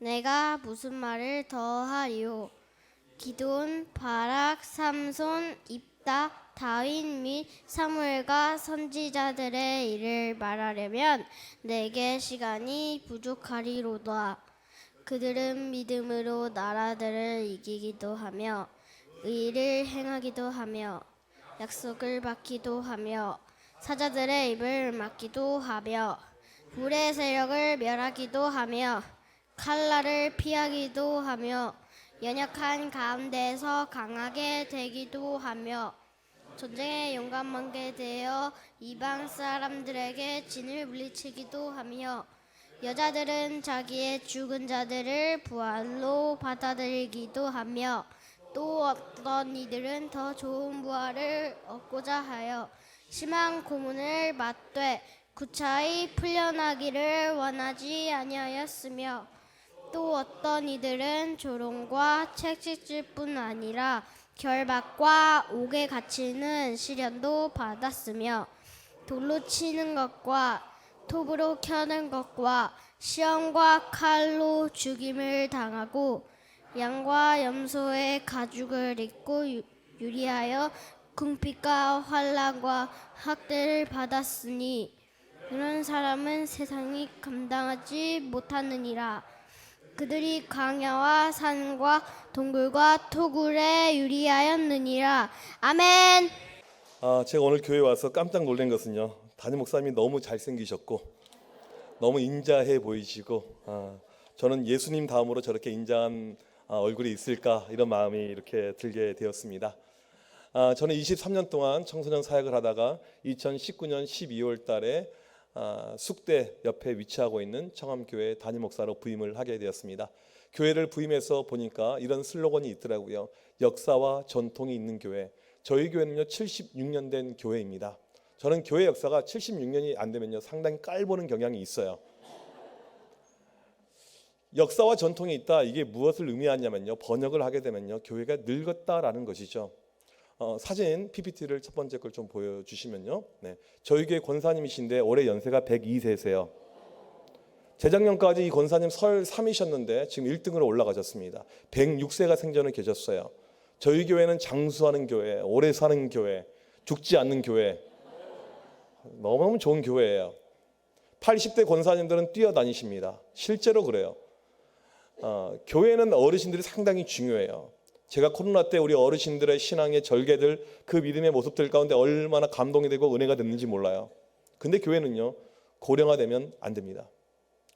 내가 무슨 말을 더 하리요. 기드온, 바락, 삼손, 입다, 다윗 및 사무엘과 선지자들의 일을 말하려면 내게 시간이 부족하리로다. 그들은 믿음으로 나라들을 이기기도 하며 의를 행하기도 하며 약속을 받기도 하며 사자들의 입을 막기도 하며 불의 세력을 멸하기도 하며 칼날을 피하기도 하며 연약한 가운데서 강하게 되기도 하며 전쟁에 용감하게 되어 이방 사람들에게 진을 물리치기도 하며 여자들은 자기의 죽은 자들을 부활로 받아들이기도 하며 또 어떤 이들은 더 좋은 부활을 얻고자 하여 심한 고문을 맞되 구차히 풀려나기를 원하지 아니하였으며 또 어떤 이들은 조롱과 채찍질 뿐 아니라 결박과 옥에 갇히는 시련도 받았으며 돌로 치는 것과 톱으로 켜는 것과 시험과 칼로 죽임을 당하고 양과 염소의 가죽을 입고 유리하여 궁핍과 환난과 학대를 받았으니 이런 사람은 세상이 감당하지 못하느니라. 그들이 광야와 산과 동굴과 토굴에 유리하였느니라. 아멘. 제가 오늘 교회 와서 깜짝 놀란 것은요, 담임 목사님이 너무 잘생기셨고 너무 인자해 보이시고 저는 예수님 다음으로 저렇게 인자한 얼굴이 있을까 이런 마음이 이렇게 들게 되었습니다. 저는 23년 동안 청소년 사역을 하다가 2019년 12월 달에 숙대 옆에 위치하고 있는 청암교회 담임 목사로 부임을 하게 되었습니다. 교회를 부임해서 보니까 이런 슬로건이 있더라고요. 역사와 전통이 있는 교회. 저희 교회는요 76년 된 교회입니다. 저는 교회 역사가 76년이 안 되면요 상당히 깔보는 경향이 있어요. 역사와 전통이 있다, 이게 무엇을 의미하냐면요, 번역을 하게 되면요 교회가 늙었다라는 것이죠. 사진 PPT를 첫 번째 걸 좀 보여주시면요, 저희 교회 권사님이신데 올해 연세가 102세세요. 재작년까지 이 권사님 설 3이셨는데 지금 1등으로 올라가셨습니다. 106세가 생전에 계셨어요. 저희 교회는 장수하는 교회, 오래 사는 교회, 죽지 않는 교회, 너무너무 좋은 교회예요. 80대 권사님들은 뛰어다니십니다. 실제로 그래요. 교회는 어르신들이 상당히 중요해요. 제가 코로나 때 우리 어르신들의 신앙의 절개들, 그 믿음의 모습들 가운데 얼마나 감동이 되고 은혜가 됐는지 몰라요. 근데 교회는요 고령화되면 안 됩니다.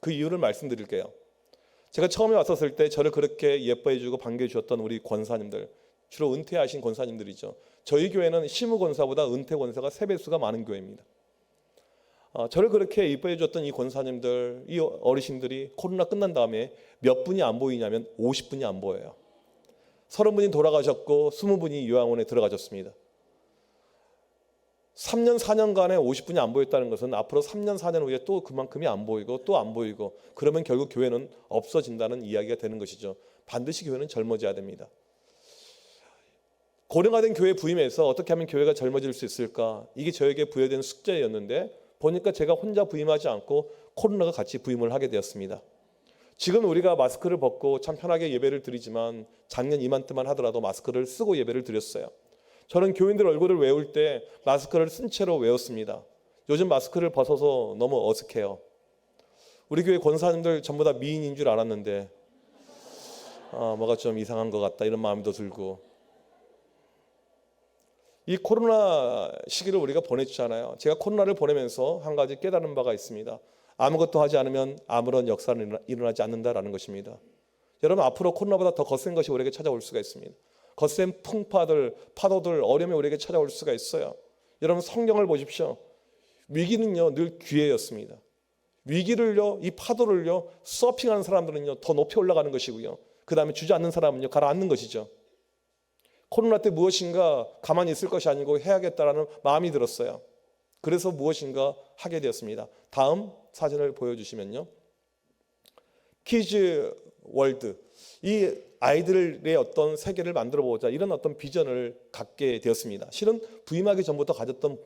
그 이유를 말씀드릴게요. 제가 처음에 왔었을 때 저를 그렇게 예뻐해 주고 반겨해 주셨던 우리 권사님들, 주로 은퇴하신 권사님들이죠. 저희 교회는 시무 권사보다 은퇴 권사가 3배수가 많은 교회입니다. 저를 그렇게 예뻐해 줬던 이 권사님들, 이 어르신들이 코로나 끝난 다음에 몇 분이 안 보이냐면 50분이 안 보여요. 30분이 돌아가셨고 20분이 요양원에 들어가셨습니다. 3년 4년간에 50분이 안 보였다는 것은 앞으로 3년 4년 후에 또 그만큼이 안 보이고 또 안 보이고, 그러면 결국 교회는 없어진다는 이야기가 되는 것이죠. 반드시 교회는 젊어져야 됩니다. 고령화된 교회 부임해서 어떻게 하면 교회가 젊어질 수 있을까, 이게 저에게 부여된 숙제였는데 보니까 제가 혼자 부임하지 않고 코로나가 같이 부임을 하게 되었습니다. 지금 우리가 마스크를 벗고 참 편하게 예배를 드리지만 작년 이맘때만 하더라도 마스크를 쓰고 예배를 드렸어요. 저는 교인들 얼굴을 외울 때 마스크를 쓴 채로 외웠습니다. 요즘 마스크를 벗어서 너무 어색해요. 우리 교회 권사님들 전부 다 미인인 줄 알았는데 뭐가 좀 이상한 것 같다 이런 마음도 들고, 이 코로나 시기를 우리가 보냈잖아요. 제가 코로나를 보내면서 한 가지 깨달은 바가 있습니다. 아무것도 하지 않으면 아무런 역사는 일어나지 않는다라는 것입니다. 여러분, 앞으로 코로나보다 더 거센 것이 우리에게 찾아올 수가 있습니다. 거센 풍파들, 파도들, 어려움이 우리에게 찾아올 수가 있어요. 여러분, 성경을 보십시오. 위기는요 늘 기회였습니다. 위기를요, 이 파도를요 서핑하는 사람들은요 더 높이 올라가는 것이고요, 그 다음에 주저앉는 사람은요 가라앉는 것이죠. 코로나 때 무엇인가 가만히 있을 것이 아니고 해야겠다라는 마음이 들었어요. 그래서 무엇인가 하게 되었습니다. 다음 사진을 보여주시면요, 키즈 월드, 이 아이들의 어떤 세계를 만들어 보자, 이런 어떤 비전을 갖게 되었습니다. 실은 부임하기 전부터 가졌던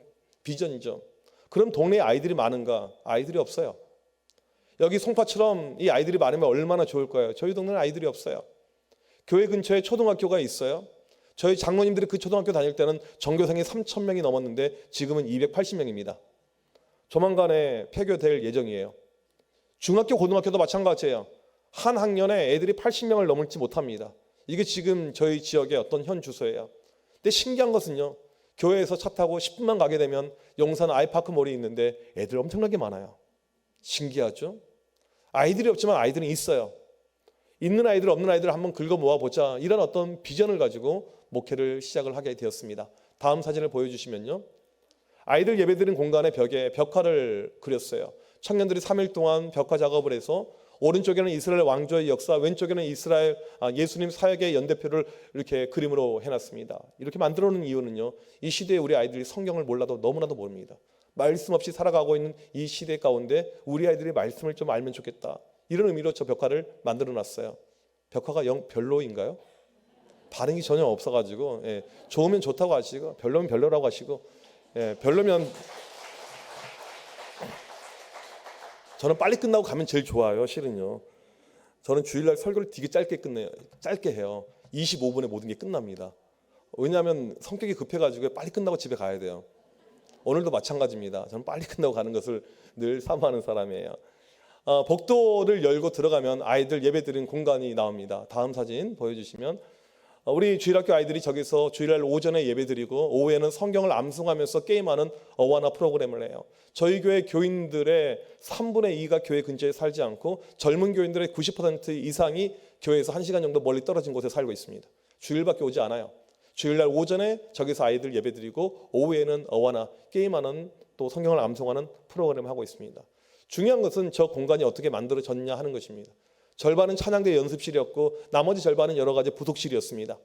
비전이죠. 그럼 동네에 아이들이 많은가? 아이들이 없어요. 여기 송파처럼 이 아이들이 많으면 얼마나 좋을 거예요. 저희 동네는 아이들이 없어요. 교회 근처에 초등학교가 있어요. 저희 장로님들이 그 초등학교 다닐 때는 전교생이 3,000명이 넘었는데 지금은 280명입니다. 조만간에 폐교될 예정이에요. 중학교, 고등학교도 마찬가지예요. 한 학년에 애들이 80명을 넘을지 못합니다. 이게 지금 저희 지역의 어떤 현 주소예요. 근데 신기한 것은요, 교회에서 차 타고 10분만 가게 되면 용산 아이파크몰이 있는데 애들 엄청나게 많아요. 신기하죠? 아이들이 없지만 아이들은 있어요. 있는 아이들 없는 아이들 한번 긁어 모아보자, 이런 어떤 비전을 가지고 목회를 시작을 하게 되었습니다. 다음 사진을 보여주시면요, 아이들 예배드리는 공간의 벽에 벽화를 그렸어요. 청년들이 3일 동안 벽화 작업을 해서 오른쪽에는 이스라엘 왕조의 역사, 왼쪽에는 이스라엘 예수님 사역의 연대표를 이렇게 그림으로 해놨습니다. 이렇게 만들어 놓은 이유는요, 이 시대에 우리 아이들이 성경을 몰라도 너무나도 모릅니다. 말씀 없이 살아가고 있는 이 시대 가운데 우리 아이들이 말씀을 좀 알면 좋겠다, 이런 의미로 저 벽화를 만들어 놨어요. 벽화가 영 별로인가요? 반응이 전혀 없어가지고, 좋으면 좋다고 하시고 별로면 별로라고 하시고, 별로면 저는 빨리 끝나고 가면 제일 좋아요. 실은요, 저는 주일날 설교를 되게 짧게 해요. 25분에 모든 게 끝납니다. 왜냐하면 성격이 급해가지고 빨리 끝나고 집에 가야 돼요. 오늘도 마찬가지입니다. 저는 빨리 끝나고 가는 것을 늘 사모하는 사람이에요. 복도를 열고 들어가면 아이들 예배드리는 공간이 나옵니다. 다음 사진 보여주시면, 우리 주일학교 아이들이 저기서 주일날 오전에 예배드리고 오후에는 성경을 암송하면서 게임하는 어와나 프로그램을 해요. 저희 교회 교인들의 3분의 2가 교회 근처에 살지 않고 젊은 교인들의 90% 이상이 교회에서 1시간 정도 멀리 떨어진 곳에 살고 있습니다. 주일밖에 오지 않아요. 주일날 오전에 저기서 아이들 예배드리고 오후에는 어와나 게임하는, 또 성경을 암송하는 프로그램을 하고 있습니다. 중요한 것은 저 공간이 어떻게 만들어졌냐 하는 것입니다. 절반은 찬양대 연습실이었고 나머지 절반은 여러 가지 부속실이었습니다.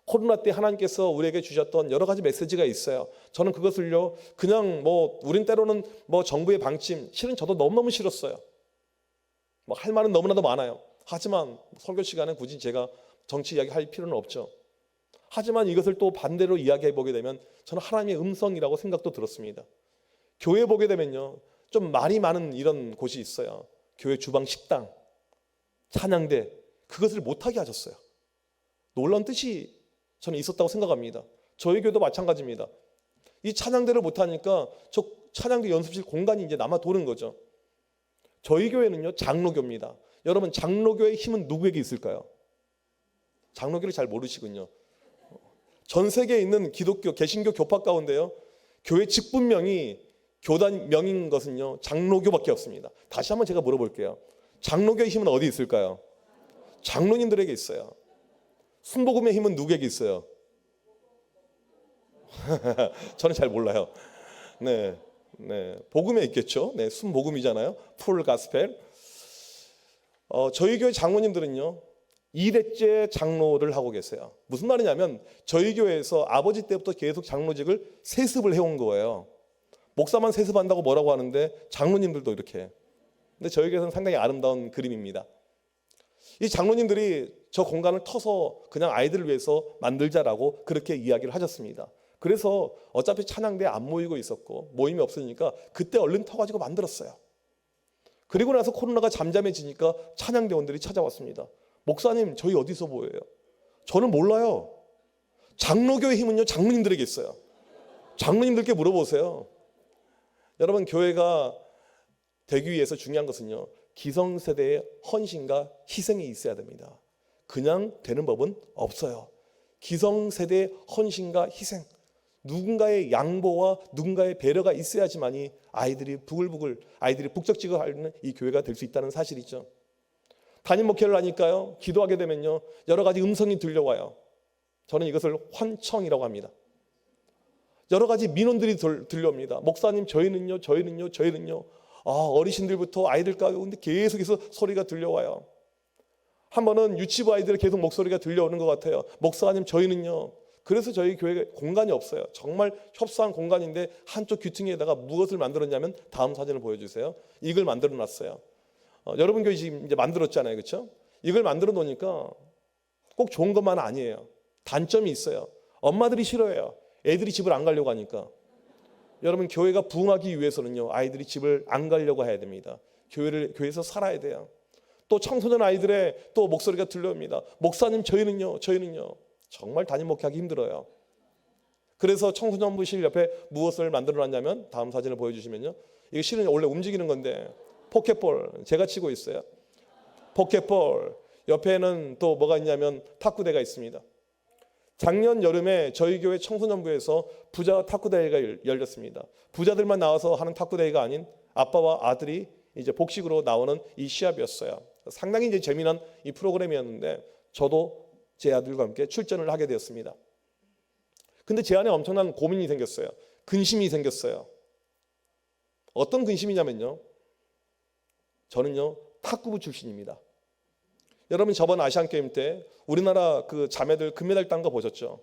코로나 때 하나님께서 우리에게 주셨던 여러 가지 메시지가 있어요. 저는 그것을요, 그냥 우린 때로는 정부의 방침, 실은 저도 너무너무 싫었어요. 할 말은 너무나도 많아요. 하지만 설교 시간에 굳이 제가 정치 이야기 할 필요는 없죠. 하지만 이것을 또 반대로 이야기해 보게 되면 저는 하나님의 음성이라고 생각도 들었습니다. 교회 보게 되면요, 좀 말이 많은 이런 곳이 있어요. 교회 주방 식당, 찬양대, 그것을 못하게 하셨어요. 놀라운 뜻이 저는 있었다고 생각합니다. 저희 교회도 마찬가지입니다. 이 찬양대를 못하니까 저 찬양대 연습실 공간이 이제 남아 도는 거죠. 저희 교회는요, 장로교입니다. 여러분, 장로교의 힘은 누구에게 있을까요? 장로교를 잘 모르시군요. 전 세계에 있는 기독교, 개신교 교파 가운데요, 교회 직분명이 교단명인 것은요, 장로교밖에 없습니다. 다시 한번 제가 물어볼게요. 장로교의 힘은 어디 있을까요? 장로님들에게 있어요. 순복음의 힘은 누구에게 있어요? 저는 잘 몰라요. 네, 복음에 있겠죠. 네, 순복음이잖아요. 풀 가스펠. 저희 교회 장로님들은요, 2대째 장로를 하고 계세요. 무슨 말이냐면 저희 교회에서 아버지 때부터 계속 장로직을 세습을 해온 거예요. 목사만 세습한다고 뭐라고 하는데 장로님들도 이렇게. 근데 저희 교회에서는 상당히 아름다운 그림입니다. 이 장로님들이 저 공간을 터서 그냥 아이들을 위해서 만들자라고 그렇게 이야기를 하셨습니다. 그래서 어차피 찬양대에 안 모이고 있었고 모임이 없으니까 그때 얼른 터가지고 만들었어요. 그리고 나서 코로나가 잠잠해지니까 찬양대원들이 찾아왔습니다. 목사님, 저희 어디서 모여요? 저는 몰라요. 장로교의 힘은요, 장로님들에게 있어요. 장로님들께 물어보세요. 여러분, 교회가 되기 위해서 중요한 것은요, 기성세대의 헌신과 희생이 있어야 됩니다. 그냥 되는 법은 없어요. 기성세대의 헌신과 희생, 누군가의 양보와 누군가의 배려가 있어야지만이 아이들이 북적지근하는 이 교회가 될 수 있다는 사실이죠. 담임 목회를 하니까요, 기도하게 되면요, 여러 가지 음성이 들려와요. 저는 이것을 환청이라고 합니다. 여러 가지 민원들이 들려옵니다. 목사님, 저희는요. 어르신들부터 아이들 가운데 계속해서 소리가 들려와요. 한 번은 유치부 아이들의 계속 목소리가 들려오는 것 같아요. 목사님, 저희는요. 그래서 저희 교회 공간이 없어요. 정말 협소한 공간인데 한쪽 귀퉁이에다가 무엇을 만들었냐면, 다음 사진을 보여주세요. 이걸 만들어 놨어요. 여러분 교회 지금 이제 만들었잖아요, 그렇죠? 이걸 만들어 놓으니까 꼭 좋은 것만 아니에요. 단점이 있어요. 엄마들이 싫어해요. 애들이 집을 안 가려고 하니까. 여러분, 교회가 부흥하기 위해서는요, 아이들이 집을 안 가려고 해야 됩니다. 교회에서 살아야 돼요. 또 청소년 아이들의 또 목소리가 들려옵니다. 목사님 저희는요. 정말 담임 목회하기 힘들어요. 그래서 청소년부실 옆에 무엇을 만들어놨냐면 다음 사진을 보여주시면요. 이게 실은 원래 움직이는 건데 포켓볼 제가 치고 있어요. 포켓볼 옆에는 또 뭐가 있냐면 탁구대가 있습니다. 작년 여름에 저희 교회 청소년부에서 부자 탁구대회가 열렸습니다. 부자들만 나와서 하는 탁구대회가 아닌 아빠와 아들이 이제 복식으로 나오는 이 시합이었어요. 상당히 이제 재미난 이 프로그램이었는데 저도 제 아들과 함께 출전을 하게 되었습니다. 근데 제 안에 엄청난 고민이 생겼어요. 근심이 생겼어요. 어떤 근심이냐면요. 저는요 탁구부 출신입니다. 여러분 저번 아시안게임 때 우리나라 그 자매들 금메달 딴 거 보셨죠?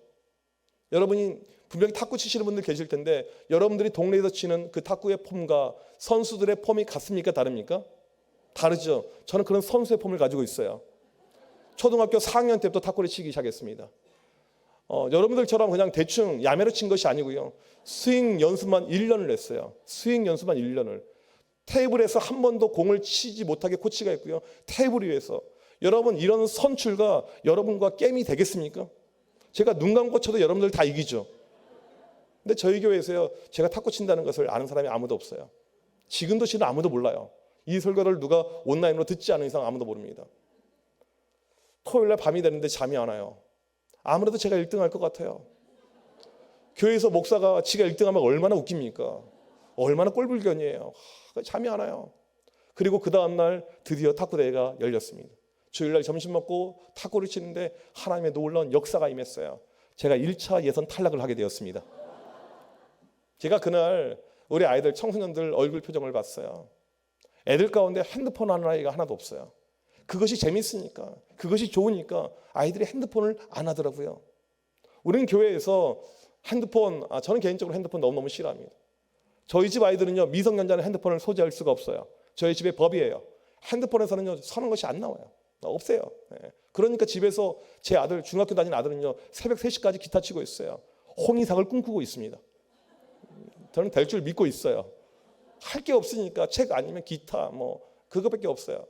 여러분이 분명히 탁구 치시는 분들 계실 텐데 여러분들이 동네에서 치는 그 탁구의 폼과 선수들의 폼이 같습니까? 다릅니까? 다르죠. 저는 그런 선수의 폼을 가지고 있어요. 초등학교 4학년 때부터 탁구를 치기 시작했습니다. 여러분들처럼 그냥 대충 야매로 친 것이 아니고요. 스윙 연습만 1년을 했어요. 스윙 연습만 1년을. 테이블에서 한 번도 공을 치지 못하게 코치가 있고요. 테이블 위에서. 여러분 이런 선출과 여러분과 게임이 되겠습니까? 제가 눈 감고 쳐도 여러분들 다 이기죠. 근데 저희 교회에서요. 제가 탁구 친다는 것을 아는 사람이 아무도 없어요. 지금도 실은 아무도 몰라요. 이 설교를 누가 온라인으로 듣지 않은 이상 아무도 모릅니다. 토요일날 밤이 되는데 잠이 안 와요. 아무래도 제가 1등 할 것 같아요. 교회에서 목사가 지가 1등하면 얼마나 웃깁니까? 얼마나 꼴불견이에요. 잠이 안 와요. 그리고 그 다음날 드디어 탁구 대회가 열렸습니다. 주일날 점심 먹고 탁구를 치는데 하나님의 놀라운 역사가 임했어요. 제가 1차 예선 탈락을 하게 되었습니다. 제가 그날 우리 아이들 청소년들 얼굴 표정을 봤어요. 애들 가운데 핸드폰 하는 아이가 하나도 없어요. 그것이 재밌으니까, 그것이 좋으니까 아이들이 핸드폰을 안 하더라고요. 우리는 교회에서 핸드폰, 저는 개인적으로 핸드폰 너무너무 싫어합니다. 저희 집 아이들은요, 미성년자는 핸드폰을 소지할 수가 없어요. 저희 집의 법이에요. 핸드폰에서는요, 서는 것이 안 나와요. 없어요. 그러니까 집에서 제 아들, 중학교 다니는 아들은요, 새벽 3시까지 기타 치고 있어요. 홍의삭을 꿈꾸고 있습니다. 저는 될 줄 믿고 있어요. 할 게 없으니까 책 아니면 기타 뭐 그것밖에 없어요.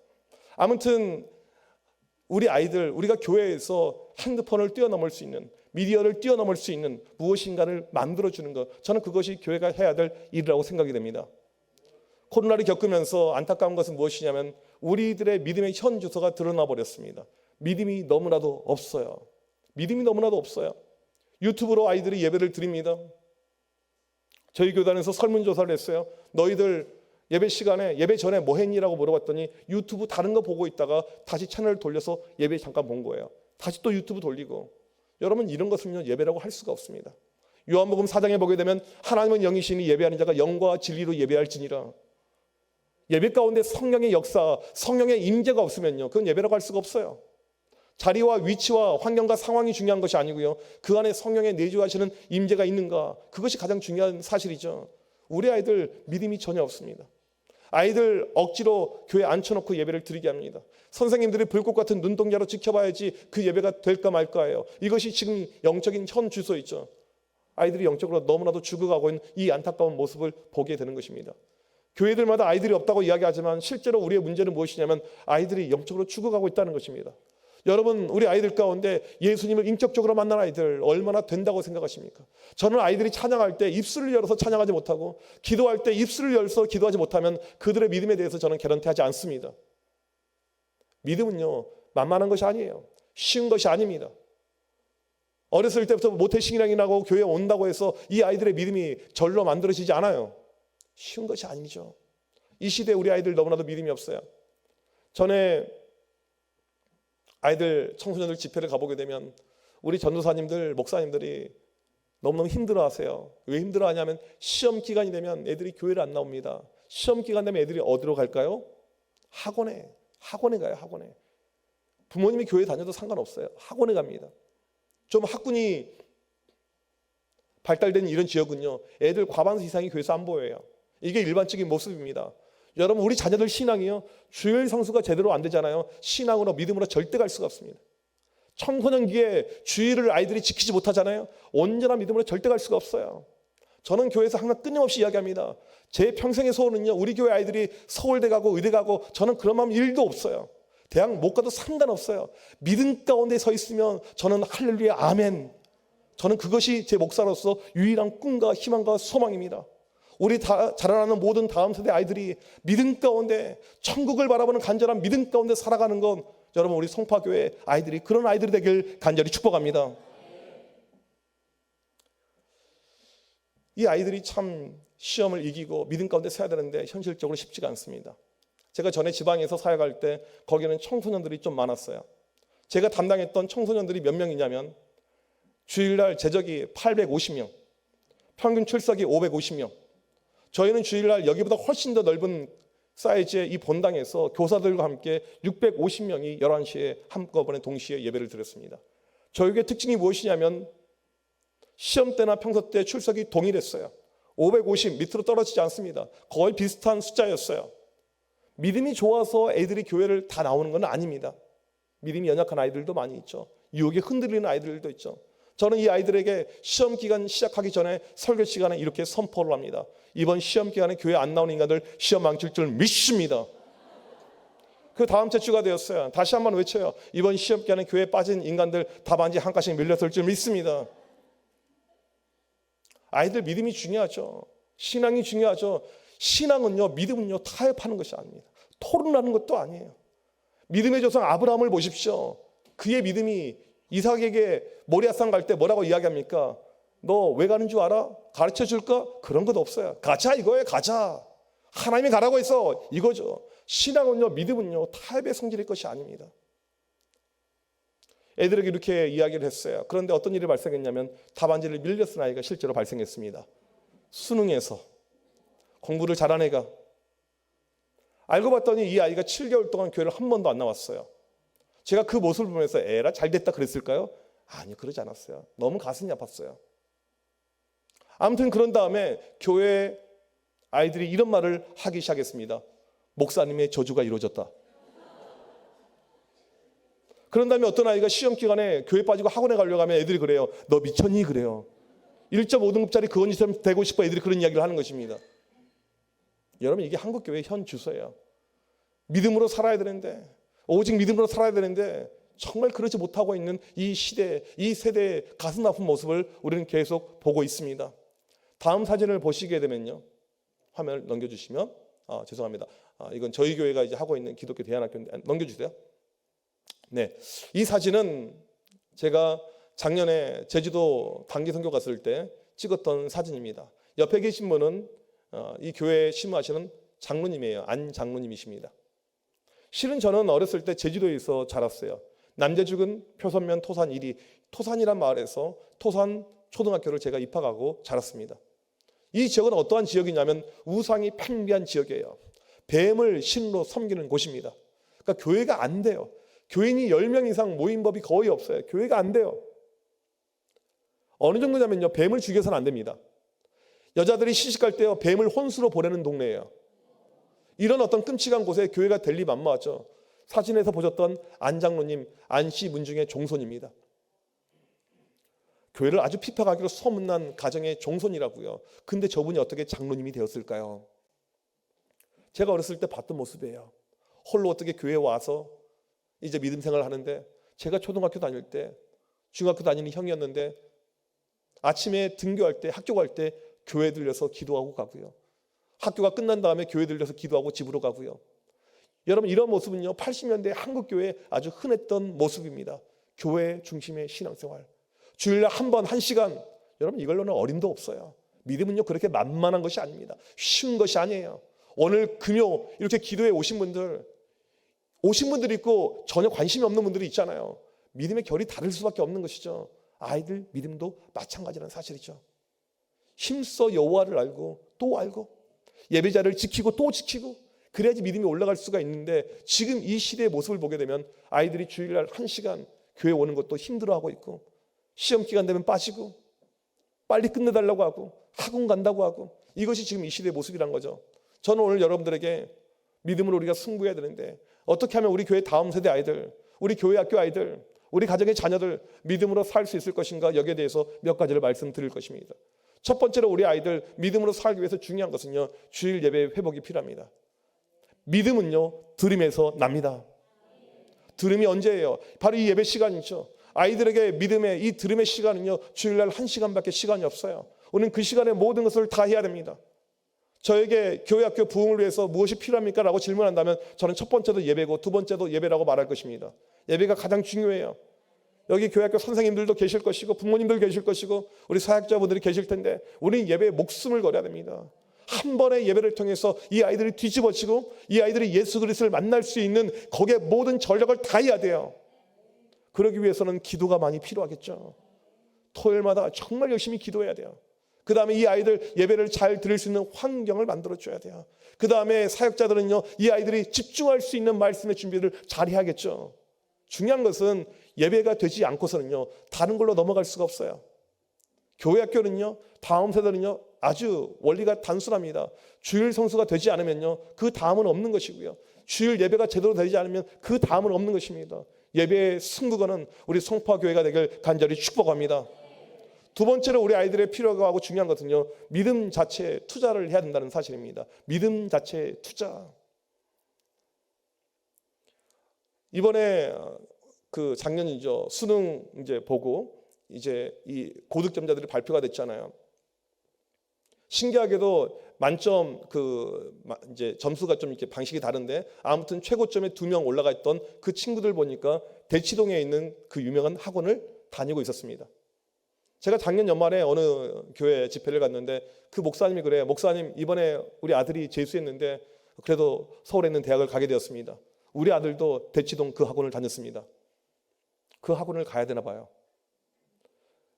아무튼 우리 아이들, 우리가 교회에서 핸드폰을 뛰어넘을 수 있는, 미디어를 뛰어넘을 수 있는 무엇인가를 만들어주는 것, 저는 그것이 교회가 해야 될 일이라고 생각이 됩니다. 코로나를 겪으면서 안타까운 것은 무엇이냐면 우리들의 믿음의 현 주소가 드러나 버렸습니다. 믿음이 너무나도 없어요. 믿음이 너무나도 없어요. 유튜브로 아이들이 예배를 드립니다. 저희 교단에서 설문조사를 했어요. 너희들 예배 시간에, 예배 전에 뭐 했니라고 물어봤더니 유튜브 다른 거 보고 있다가 다시 채널을 돌려서 예배 잠깐 본 거예요. 다시 또 유튜브 돌리고. 여러분 이런 것은요 예배라고 할 수가 없습니다. 요한복음 4장에 보게 되면 하나님은 영이시니 예배하는 자가 영과 진리로 예배할지니라. 예배 가운데 성령의 역사, 성령의 임재가 없으면요 그건 예배라고 할 수가 없어요. 자리와 위치와 환경과 상황이 중요한 것이 아니고요. 그 안에 성령의 내주하시는 임재가 있는가, 그것이 가장 중요한 사실이죠. 우리 아이들 믿음이 전혀 없습니다. 아이들 억지로 교회 앉혀놓고 예배를 드리게 합니다. 선생님들이 불꽃 같은 눈동자로 지켜봐야지 그 예배가 될까 말까예요. 이것이 지금 영적인 현 주소이죠. 아이들이 영적으로 너무나도 죽어가고 있는 이 안타까운 모습을 보게 되는 것입니다. 교회들마다 아이들이 없다고 이야기하지만 실제로 우리의 문제는 무엇이냐면 아이들이 영적으로 죽어가고 있다는 것입니다. 여러분 우리 아이들 가운데 예수님을 인격적으로 만난 아이들 얼마나 된다고 생각하십니까? 저는 아이들이 찬양할 때 입술을 열어서 찬양하지 못하고 기도할 때 입술을 열어서 기도하지 못하면 그들의 믿음에 대해서 저는 개런티하지 않습니다. 믿음은요 만만한 것이 아니에요. 쉬운 것이 아닙니다. 어렸을 때부터 모태신앙이라고 교회에 온다고 해서 이 아이들의 믿음이 절로 만들어지지 않아요. 쉬운 것이 아니죠. 이 시대에 우리 아이들 너무나도 믿음이 없어요. 전에 아이들, 청소년들 집회를 가보게 되면 우리 전도사님들, 목사님들이 너무너무 힘들어하세요. 왜 힘들어하냐면 시험 기간이 되면 애들이 교회를 안 나옵니다. 시험 기간 되면 애들이 어디로 갈까요? 학원에 가요. 학원에. 부모님이 교회 다녀도 상관없어요. 학원에 갑니다. 좀 학군이 발달된 이런 지역은요 애들 과반수 이상이 교회에서 안 보여요. 이게 일반적인 모습입니다. 여러분 우리 자녀들 신앙이요 주일 성수가 제대로 안 되잖아요. 신앙으로 믿음으로 절대 갈 수가 없습니다. 청소년기에 주일을 아이들이 지키지 못하잖아요. 온전한 믿음으로 절대 갈 수가 없어요. 저는 교회에서 항상 끊임없이 이야기합니다. 제 평생의 소원은요, 우리 교회 아이들이 서울대 가고 의대 가고, 저는 그런 마음 1도 없어요. 대학 못 가도 상관없어요. 믿음 가운데 서 있으면 저는 할렐루야 아멘. 저는 그것이 제 목사로서 유일한 꿈과 희망과 소망입니다. 우리 자라나는 모든 다음 세대 아이들이 믿음 가운데 천국을 바라보는 간절한 믿음 가운데 살아가는 건, 여러분 우리 송파교회 아이들이 그런 아이들이 되길 간절히 축복합니다. 이 아이들이 참 시험을 이기고 믿음 가운데 서야 되는데 현실적으로 쉽지가 않습니다. 제가 전에 지방에서 사역할 때 거기는 청소년들이 좀 많았어요. 제가 담당했던 청소년들이 몇 명이냐면 주일날 제적이 850명, 평균 출석이 550명. 저희는 주일날 여기보다 훨씬 더 넓은 사이즈의 이 본당에서 교사들과 함께 650명이 11시에 한꺼번에 동시에 예배를 드렸습니다. 저희의 특징이 무엇이냐면 시험 때나 평소 때 출석이 동일했어요. 550 밑으로 떨어지지 않습니다. 거의 비슷한 숫자였어요. 믿음이 좋아서 애들이 교회를 다 나오는 건 아닙니다. 믿음이 연약한 아이들도 많이 있죠. 유혹에 흔들리는 아이들도 있죠. 저는 이 아이들에게 시험 기간 시작하기 전에 설교 시간에 이렇게 선포를 합니다. 이번 시험 기간에 교회 안 나오는 인간들 시험 망칠 줄 믿습니다. 그 다음 주가 되었어요. 다시 한번 외쳐요. 이번 시험 기간에 교회에 빠진 인간들 답안지 한 칸씩 밀렸을 줄 믿습니다. 아이들 믿음이 중요하죠. 신앙이 중요하죠. 신앙은요, 믿음은요, 타협하는 것이 아닙니다. 토론하는 것도 아니에요. 믿음의 조상 아브라함을 보십시오. 그의 믿음이 이삭에게 모리아산 갈 때 뭐라고 이야기합니까? 너 왜 가는 줄 알아? 가르쳐 줄까? 그런 것 없어요. 가자 이거예요. 가자. 하나님이 가라고 해서 이거죠. 신앙은요, 믿음은요, 타협의 성질일 것이 아닙니다. 애들에게 이렇게 이야기를 했어요. 그런데 어떤 일이 발생했냐면 답안지를 밀려 쓴 아이가 실제로 발생했습니다. 수능에서 공부를 잘한 애가. 알고 봤더니 이 아이가 7개월 동안 교회를 한 번도 안 나왔어요. 제가 그 모습을 보면서 에라 잘 됐다 그랬을까요? 아니요, 그러지 않았어요. 너무 가슴이 아팠어요. 아무튼 그런 다음에 교회 아이들이 이런 말을 하기 시작했습니다. 목사님의 저주가 이루어졌다. 그런 다음에 어떤 아이가 시험 기간에 교회 빠지고 학원에 가려고 하면 애들이 그래요. 너 미쳤니? 그래요. 1.5등급짜리 그건처럼 되고 싶어 애들이 그런 이야기를 하는 것입니다. 여러분 이게 한국교회의 현 주소예요. 믿음으로 살아야 되는데, 오직 믿음으로 살아야 되는데 정말 그러지 못하고 있는 이 시대, 이 세대의 가슴 아픈 모습을 우리는 계속 보고 있습니다. 다음 사진을 보시게 되면요. 화면을 넘겨주시면 죄송합니다. 이건 저희 교회가 이제 하고 있는 기독교 대안학교인데 넘겨주세요. 네, 이 사진은 제가 작년에 제주도 단기 선교 갔을 때 찍었던 사진입니다. 옆에 계신 분은 이 교회에 심무하시는 장로님이에요. 안 장로님이십니다. 실은 저는 어렸을 때 제주도에서 자랐어요. 남제죽은 표선면 토산 1위, 토산이란 마을에서 토산 초등학교를 제가 입학하고 자랐습니다. 이 지역은 어떠한 지역이냐면 우상이 팽배한 지역이에요. 뱀을 신으로 섬기는 곳입니다. 그러니까 교회가 안 돼요. 교인이 10명 이상 모인 법이 거의 없어요. 교회가 안 돼요. 어느 정도냐면요, 뱀을 죽여서는 안 됩니다. 여자들이 시집갈 때요, 뱀을 혼수로 보내는 동네예요. 이런 어떤 끔찍한 곳에 교회가 될 리 만무하죠. 사진에서 보셨던 안 장로님, 안씨 문중의 종손입니다. 교회를 아주 핍박하기로 소문난 가정의 종손이라고요. 근데 저분이 어떻게 장로님이 되었을까요? 제가 어렸을 때 봤던 모습이에요. 홀로 어떻게 교회에 와서 이제 믿음 생활을 하는데, 제가 초등학교 다닐 때, 중학교 다니는 형이었는데 아침에 등교할 때, 학교 갈 때 교회 들려서 기도하고 가고요. 학교가 끝난 다음에 교회 들려서 기도하고 집으로 가고요. 여러분 이런 모습은요, 80년대 한국교회에 아주 흔했던 모습입니다. 교회 중심의 신앙생활. 주일날 한 번 1시간. 여러분 이걸로는 어림도 없어요. 믿음은요 그렇게 만만한 것이 아닙니다. 쉬운 것이 아니에요. 오늘 금요 이렇게 기도에 오신 분들 있고 전혀 관심이 없는 분들이 있잖아요. 믿음의 결이 다를 수밖에 없는 것이죠. 아이들 믿음도 마찬가지라는 사실이죠. 힘써 여호와를 알고 또 알고 예배자를 지키고 또 지키고 그래야지 믿음이 올라갈 수가 있는데, 지금 이 시대의 모습을 보게 되면 아이들이 주일날 1시간 교회 오는 것도 힘들어하고 있고, 시험 기간 되면 빠지고, 빨리 끝내달라고 하고, 학원 간다고 하고, 이것이 지금 이 시대의 모습이란 거죠. 저는 오늘 여러분들에게 믿음으로 우리가 승부해야 되는데, 어떻게 하면 우리 교회 다음 세대 아이들, 우리 교회 학교 아이들, 우리 가정의 자녀들 믿음으로 살 수 있을 것인가, 여기에 대해서 몇 가지를 말씀드릴 것입니다. 첫 번째로 우리 아이들 믿음으로 살기 위해서 중요한 것은요, 주일 예배 회복이 필요합니다. 믿음은요, 들음에서 납니다. 들음이 언제예요? 바로 이 예배 시간이죠. 아이들에게 믿음의 이 들음의 시간은요, 주일날 1시간밖에 시간이 없어요. 우리는 그 시간에 모든 것을 다 해야 됩니다. 저에게 교회 학교 부흥을 위해서 무엇이 필요합니까? 라고 질문한다면 저는 첫 번째도 예배고 두 번째도 예배라고 말할 것입니다. 예배가 가장 중요해요. 여기 교회 학교 선생님들도 계실 것이고 부모님들 계실 것이고 우리 사역자분들이 계실 텐데 우리는 예배에 목숨을 걸어야 됩니다. 한 번의 예배를 통해서 이 아이들이 뒤집어지고 이 아이들이 예수 그리스도를 만날 수 있는 거기에 모든 전력을 다해야 돼요. 그러기 위해서는 기도가 많이 필요하겠죠. 토요일마다 정말 열심히 기도해야 돼요. 그 다음에 이 아이들 예배를 잘 들을 수 있는 환경을 만들어줘야 돼요. 그 다음에 사역자들은요, 이 아이들이 집중할 수 있는 말씀의 준비를 잘 해야겠죠. 중요한 것은 예배가 되지 않고서는요, 다른 걸로 넘어갈 수가 없어요. 교회 학교는요, 다음 세대는요, 아주 원리가 단순합니다. 주일 성수가 되지 않으면요, 그 다음은 없는 것이고요. 주일 예배가 제대로 되지 않으면 그 다음은 없는 것입니다. 예배의 승부가는 우리 송파교회가 되길 간절히 축복합니다. 두 번째로 우리 아이들의 필요하고 중요한 것은요, 믿음 자체에 투자를 해야 된다는 사실입니다. 믿음 자체에 투자. 이번에 그 작년이죠. 수능 이제 보고 이제 이 고득점자들이 발표가 됐잖아요. 신기하게도 만점 이제 점수가 좀 이렇게 방식이 다른데 아무튼 최고점에 2명 올라가 있던 그 친구들 보니까 대치동에 있는 그 유명한 학원을 다니고 있었습니다. 제가 작년 연말에 어느 교회 집회를 갔는데 그 목사님이 그래요. 목사님, 이번에 우리 아들이 재수했는데 그래도 서울에 있는 대학을 가게 되었습니다. 우리 아들도 대치동 그 학원을 다녔습니다. 그 학원을 가야 되나 봐요.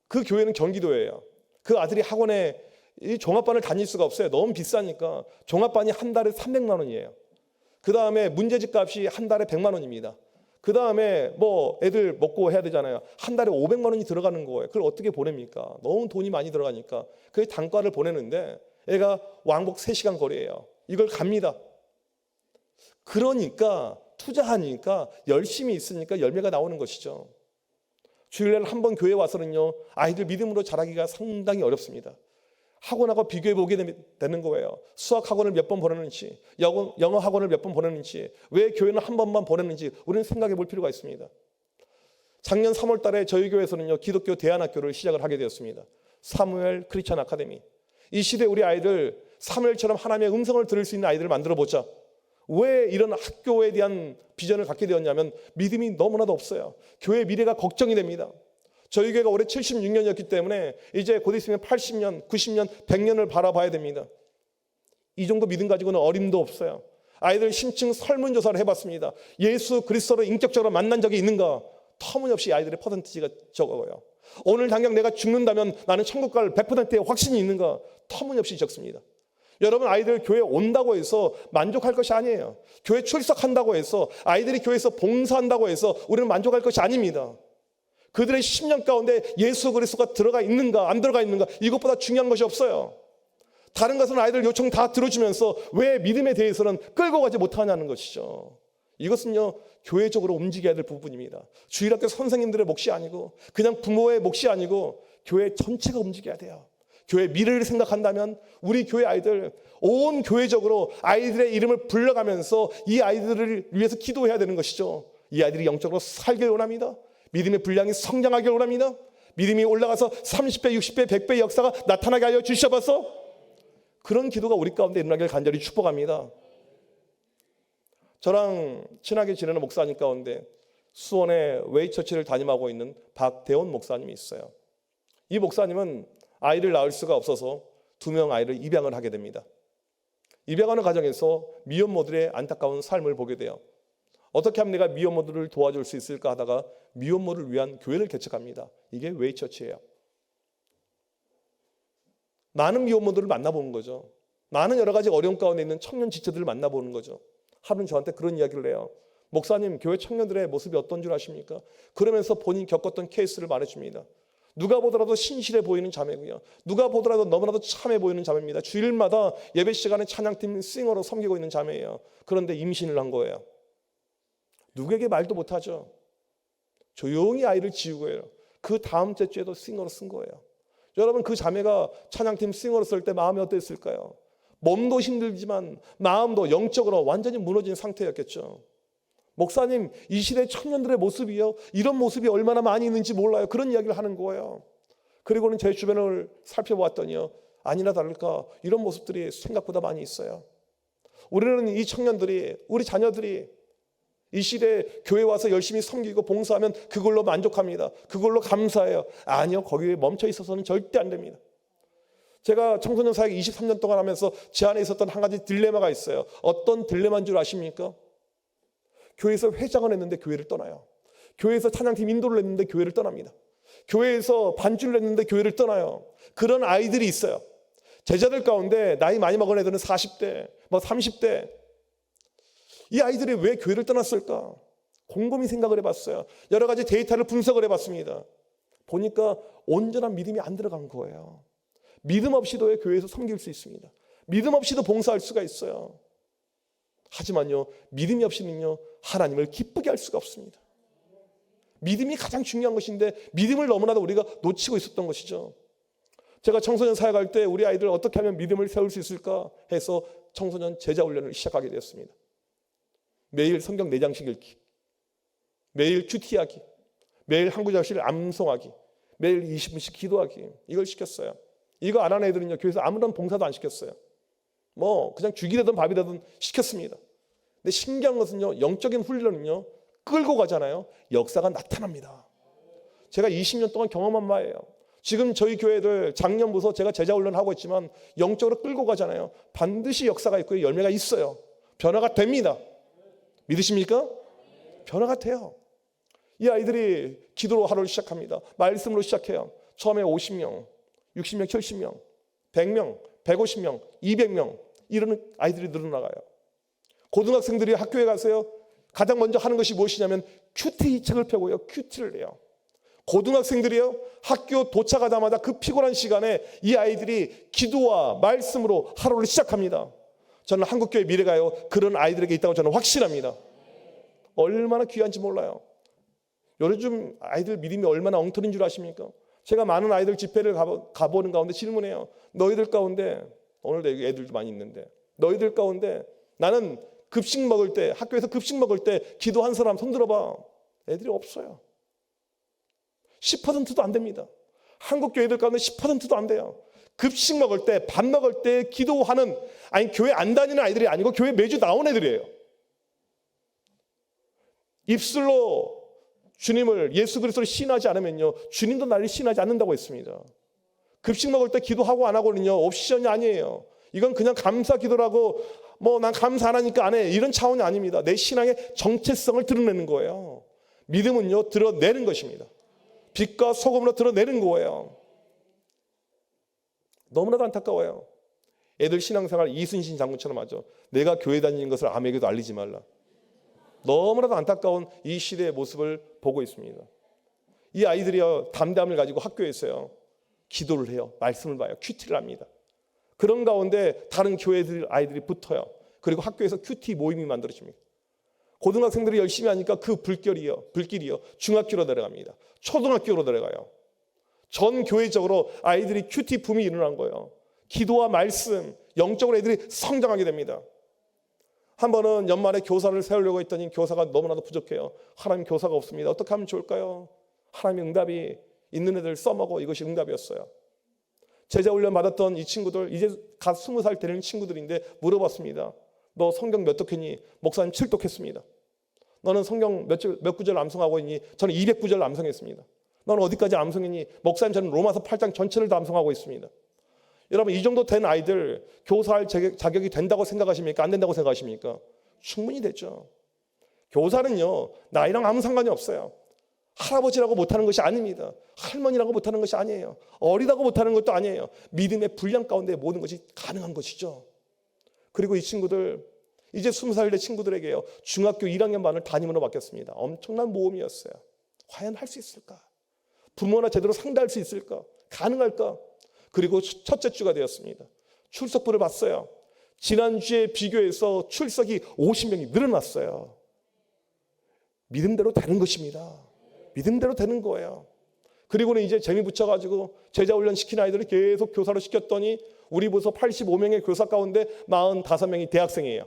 그 교회는 경기도예요. 그 아들이 학원에 이 종합반을 다닐 수가 없어요. 너무 비싸니까. 종합반이 한 달에 300만 원이에요. 그 다음에 문제집 값이 한 달에 100만 원입니다. 그 다음에 뭐 애들 먹고 해야 되잖아요. 한 달에 500만 원이 들어가는 거예요. 그걸 어떻게 보냅니까? 너무 돈이 많이 들어가니까. 그 단과를 보내는데 애가 왕복 3시간 거리예요. 이걸 갑니다. 그러니까 투자하니까 열심히 있으니까 열매가 나오는 것이죠. 주일날 한 번 교회 와서는요, 아이들 믿음으로 자라기가 상당히 어렵습니다. 학원하고 비교해 보게 되는 거예요. 수학 학원을 몇 번 보내는지, 영어 학원을 몇 번 보내는지, 왜 교회는 한 번만 보내는지 우리는 생각해 볼 필요가 있습니다. 작년 3월 달에 저희 교회에서는요, 기독교 대안학교를 시작을 하게 되었습니다. 사무엘 크리스천 아카데미. 이 시대 우리 아이들 사무엘처럼 하나님의 음성을 들을 수 있는 아이들을 만들어 보자. 왜 이런 학교에 대한 비전을 갖게 되었냐면 믿음이 너무나도 없어요. 교회 미래가 걱정이 됩니다. 저희 교회가 올해 76년이었기 때문에 이제 곧 있으면 80년, 90년, 100년을 바라봐야 됩니다. 이 정도 믿음 가지고는 어림도 없어요. 아이들 심층 설문조사를 해봤습니다. 예수 그리스도를 인격적으로 만난 적이 있는가? 터무니없이 아이들의 퍼센티지가 적어요. 오늘 당장 내가 죽는다면 나는 천국 갈 100%의 확신이 있는가? 터무니없이 적습니다. 여러분, 아이들 교회 온다고 해서 만족할 것이 아니에요. 교회 출석한다고 해서, 아이들이 교회에서 봉사한다고 해서 우리는 만족할 것이 아닙니다. 그들의 10년 가운데 예수 그리스도가 들어가 있는가 안 들어가 있는가, 이것보다 중요한 것이 없어요. 다른 것은 아이들 요청 다 들어주면서 왜 믿음에 대해서는 끌고 가지 못하냐는 것이죠. 이것은요, 교회적으로 움직여야 될 부분입니다. 주일학교 선생님들의 몫이 아니고 그냥 부모의 몫이 아니고 교회 전체가 움직여야 돼요. 교회 미래를 생각한다면 우리 교회 아이들 온 교회적으로 아이들의 이름을 불러가면서 이 아이들을 위해서 기도해야 되는 것이죠. 이 아이들이 영적으로 살길 원합니다. 믿음의 분량이 성장하길 원합니다. 믿음이 올라가서 30배, 60배, 100배의 역사가 나타나게 하여 주셔서 그런 기도가 우리 가운데 일어나길 간절히 축복합니다. 저랑 친하게 지내는 목사님 가운데 수원의 웨이처치를 담임하고 있는 박대원 목사님이 있어요. 이 목사님은 아이를 낳을 수가 없어서 2명 아이를 입양을 하게 됩니다. 입양하는 과정에서 미혼모들의 안타까운 삶을 보게 돼요. 어떻게 하면 내가 미혼모들을 도와줄 수 있을까 하다가 미혼모를 위한 교회를 개척합니다. 이게 웨이처치예요. 많은 미혼모들을 만나보는 거죠. 많은 여러 가지 어려움 가운데 있는 청년 지체들을 만나보는 거죠. 하루는 저한테 그런 이야기를 해요. 목사님, 교회 청년들의 모습이 어떤 줄 아십니까? 그러면서 본인이 겪었던 케이스를 말해줍니다. 누가 보더라도 신실해 보이는 자매고요. 누가 보더라도 너무나도 참해 보이는 자매입니다. 주일마다 예배 시간에 찬양팀 싱어로 섬기고 있는 자매예요. 그런데 임신을 한 거예요. 누구에게 말도 못하죠. 조용히 아이를 지우고 해요. 그 다음 주에도 싱어로 쓴 거예요. 여러분, 그 자매가 찬양팀 싱어로 쓸 때 마음이 어땠을까요? 몸도 힘들지만 마음도 영적으로 완전히 무너진 상태였겠죠. 목사님, 이 시대 청년들의 모습이요, 이런 모습이 얼마나 많이 있는지 몰라요. 그런 이야기를 하는 거예요. 그리고는 제 주변을 살펴보았더니요, 아니나 다를까 이런 모습들이 생각보다 많이 있어요. 우리는 이 청년들이, 우리 자녀들이 이 시대에 교회 와서 열심히 섬기고 봉사하면 그걸로 만족합니다. 그걸로 감사해요. 아니요, 거기에 멈춰 있어서는 절대 안 됩니다. 제가 청소년 사역 23년 동안 하면서 제 안에 있었던 한 가지 딜레마가 있어요. 어떤 딜레마인 줄 아십니까? 교회에서 회장을 했는데 교회를 떠나요. 교회에서 찬양팀 인도를 했는데 교회를 떠납니다. 교회에서 반주를 했는데 교회를 떠나요. 그런 아이들이 있어요. 제자들 가운데 나이 많이 먹은 애들은 40대, 30대. 이 아이들이 왜 교회를 떠났을까? 곰곰이 생각을 해봤어요. 여러 가지 데이터를 분석을 해봤습니다. 보니까 온전한 믿음이 안 들어간 거예요. 믿음 없이도 교회에서 섬길 수 있습니다. 믿음 없이도 봉사할 수가 있어요. 하지만요, 믿음이 없이는요, 하나님을 기쁘게 할 수가 없습니다. 믿음이 가장 중요한 것인데 믿음을 너무나도 우리가 놓치고 있었던 것이죠. 제가 청소년 사역할 때 우리 아이들 어떻게 하면 믿음을 세울 수 있을까 해서 청소년 제자 훈련을 시작하게 되었습니다. 매일 성경 4장씩 읽기, 매일 큐티하기, 매일 한 구절씩 암송하기, 매일 20분씩 기도하기, 이걸 시켰어요. 이거 안 하는 애들은요, 교회에서 아무런 봉사도 안 시켰어요. 그냥 죽이 되든 밥이 되든 시켰습니다. 근데 신기한 것은요, 영적인 훈련은요, 끌고 가잖아요, 역사가 나타납니다. 제가 20년 동안 경험한 바예요. 지금 저희 교회들 작년부터 제가 제자 훈련하고 있지만 영적으로 끌고 가잖아요. 반드시 역사가 있고 열매가 있어요. 변화가 됩니다. 믿으십니까? 변화가 돼요. 이 아이들이 기도로 하루를 시작합니다. 말씀으로 시작해요. 처음에 50명, 60명, 70명, 100명, 150명, 200명 이런 아이들이 늘어나가요. 고등학생들이 학교에 가서요, 가장 먼저 하는 것이 무엇이냐면 큐티 책을 펴고요, 큐티를 해요. 고등학생들이요, 학교 도착하자마자 그 피곤한 시간에 이 아이들이 기도와 말씀으로 하루를 시작합니다. 저는 한국교회 미래가요, 그런 아이들에게 있다고 저는 확신합니다. 얼마나 귀한지 몰라요. 요즘 아이들 믿음이 얼마나 엉터리인 줄 아십니까? 제가 많은 아이들 집회를 가보는 가운데 질문해요. 너희들 가운데, 오늘도 여기 애들도 많이 있는데, 너희들 가운데 나는 급식 먹을 때, 학교에서 급식 먹을 때 기도한 사람 손 들어봐. 애들이 없어요. 10%도 안 됩니다. 한국 교회들 가운데 10%도 안 돼요. 급식 먹을 때, 밥 먹을 때 기도하는, 아니 교회 안 다니는 아이들이 아니고 교회 매주 나온 애들이에요. 입술로 주님을, 예수 그리스도를 신하지 않으면요, 주님도 나를 신하지 않는다고 했습니다. 급식 먹을 때 기도하고 안 하고는요, 옵션이 아니에요. 이건 그냥 감사 기도라고, 난 감사 안 하니까 안 해, 이런 차원이 아닙니다. 내 신앙의 정체성을 드러내는 거예요. 믿음은요, 드러내는 것입니다. 빛과 소금으로 드러내는 거예요. 너무나도 안타까워요. 애들 신앙생활 이순신 장군처럼 하죠. 내가 교회 다니는 것을 아무에게도 알리지 말라. 너무나도 안타까운 이 시대의 모습을 보고 있습니다. 이 아이들이요, 담대함을 가지고 학교에서요, 기도를 해요. 말씀을 봐요. 큐티를 합니다. 그런 가운데 다른 교회들 아이들이 붙어요. 그리고 학교에서 큐티 모임이 만들어집니다. 고등학생들이 열심히 하니까 그 불길이요, 중학교로 내려갑니다. 초등학교로 내려가요. 전 교회적으로 아이들이 큐티 붐이 일어난 거예요. 기도와 말씀, 영적으로 애들이 성장하게 됩니다. 한 번은 연말에 교사를 세우려고 했더니 교사가 너무나도 부족해요. 하나님 교사가 없습니다. 어떻게 하면 좋을까요? 하나님의 응답이 있는 애들 써먹어, 이것이 응답이었어요. 제자훈련 받았던 이 친구들, 이제 갓 20살 되는 친구들인데 물어봤습니다. 너 성경 몇 독했니? 목사님 7독했습니다. 너는 성경 몇 구절 암송하고 있니? 저는 200구절 암송했습니다. 너는 어디까지 암송했니? 목사님 저는 로마서 8장 전체를 다 암송하고 있습니다. 여러분, 이 정도 된 아이들 교사할 자격이 된다고 생각하십니까? 안 된다고 생각하십니까? 충분히 되죠. 교사는요, 나이랑 아무 상관이 없어요. 할아버지라고 못하는 것이 아닙니다. 할머니라고 못하는 것이 아니에요. 어리다고 못하는 것도 아니에요. 믿음의 분량 가운데 모든 것이 가능한 것이죠. 그리고 이 친구들, 이제 20살 된 친구들에게요, 중학교 1학년 반을 담임으로 맡겼습니다. 엄청난 모험이었어요. 과연 할 수 있을까? 부모나 제대로 상대할 수 있을까? 가능할까? 그리고 첫째 주가 되었습니다. 출석부를 봤어요. 지난주에 비교해서 출석이 50명이 늘어났어요. 믿음대로 되는 것입니다. 믿음대로 되는 거예요. 그리고는 이제 재미 붙여가지고 제자 훈련 시킨 아이들을 계속 교사로 시켰더니 우리 부서 85명의 교사 가운데 45명이 대학생이에요.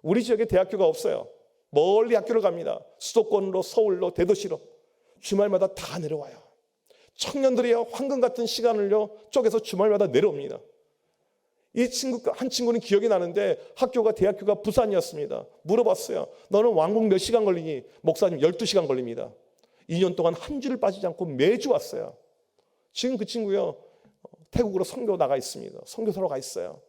우리 지역에 대학교가 없어요. 멀리 학교를 갑니다. 수도권으로, 서울로, 대도시로. 주말마다 다 내려와요. 청년들이요, 황금 같은 시간을요 쪼개서 주말마다 내려옵니다. 이 한 친구는 기억이 나는데 대학교가 부산이었습니다. 물어봤어요. 너는 왕복 몇 시간 걸리니? 목사님 12시간 걸립니다. 2년 동안 한 주를 빠지지 않고 매주 왔어요. 지금 그 친구요 태국으로 선교 나가 있습니다. 선교사로 가 있어요.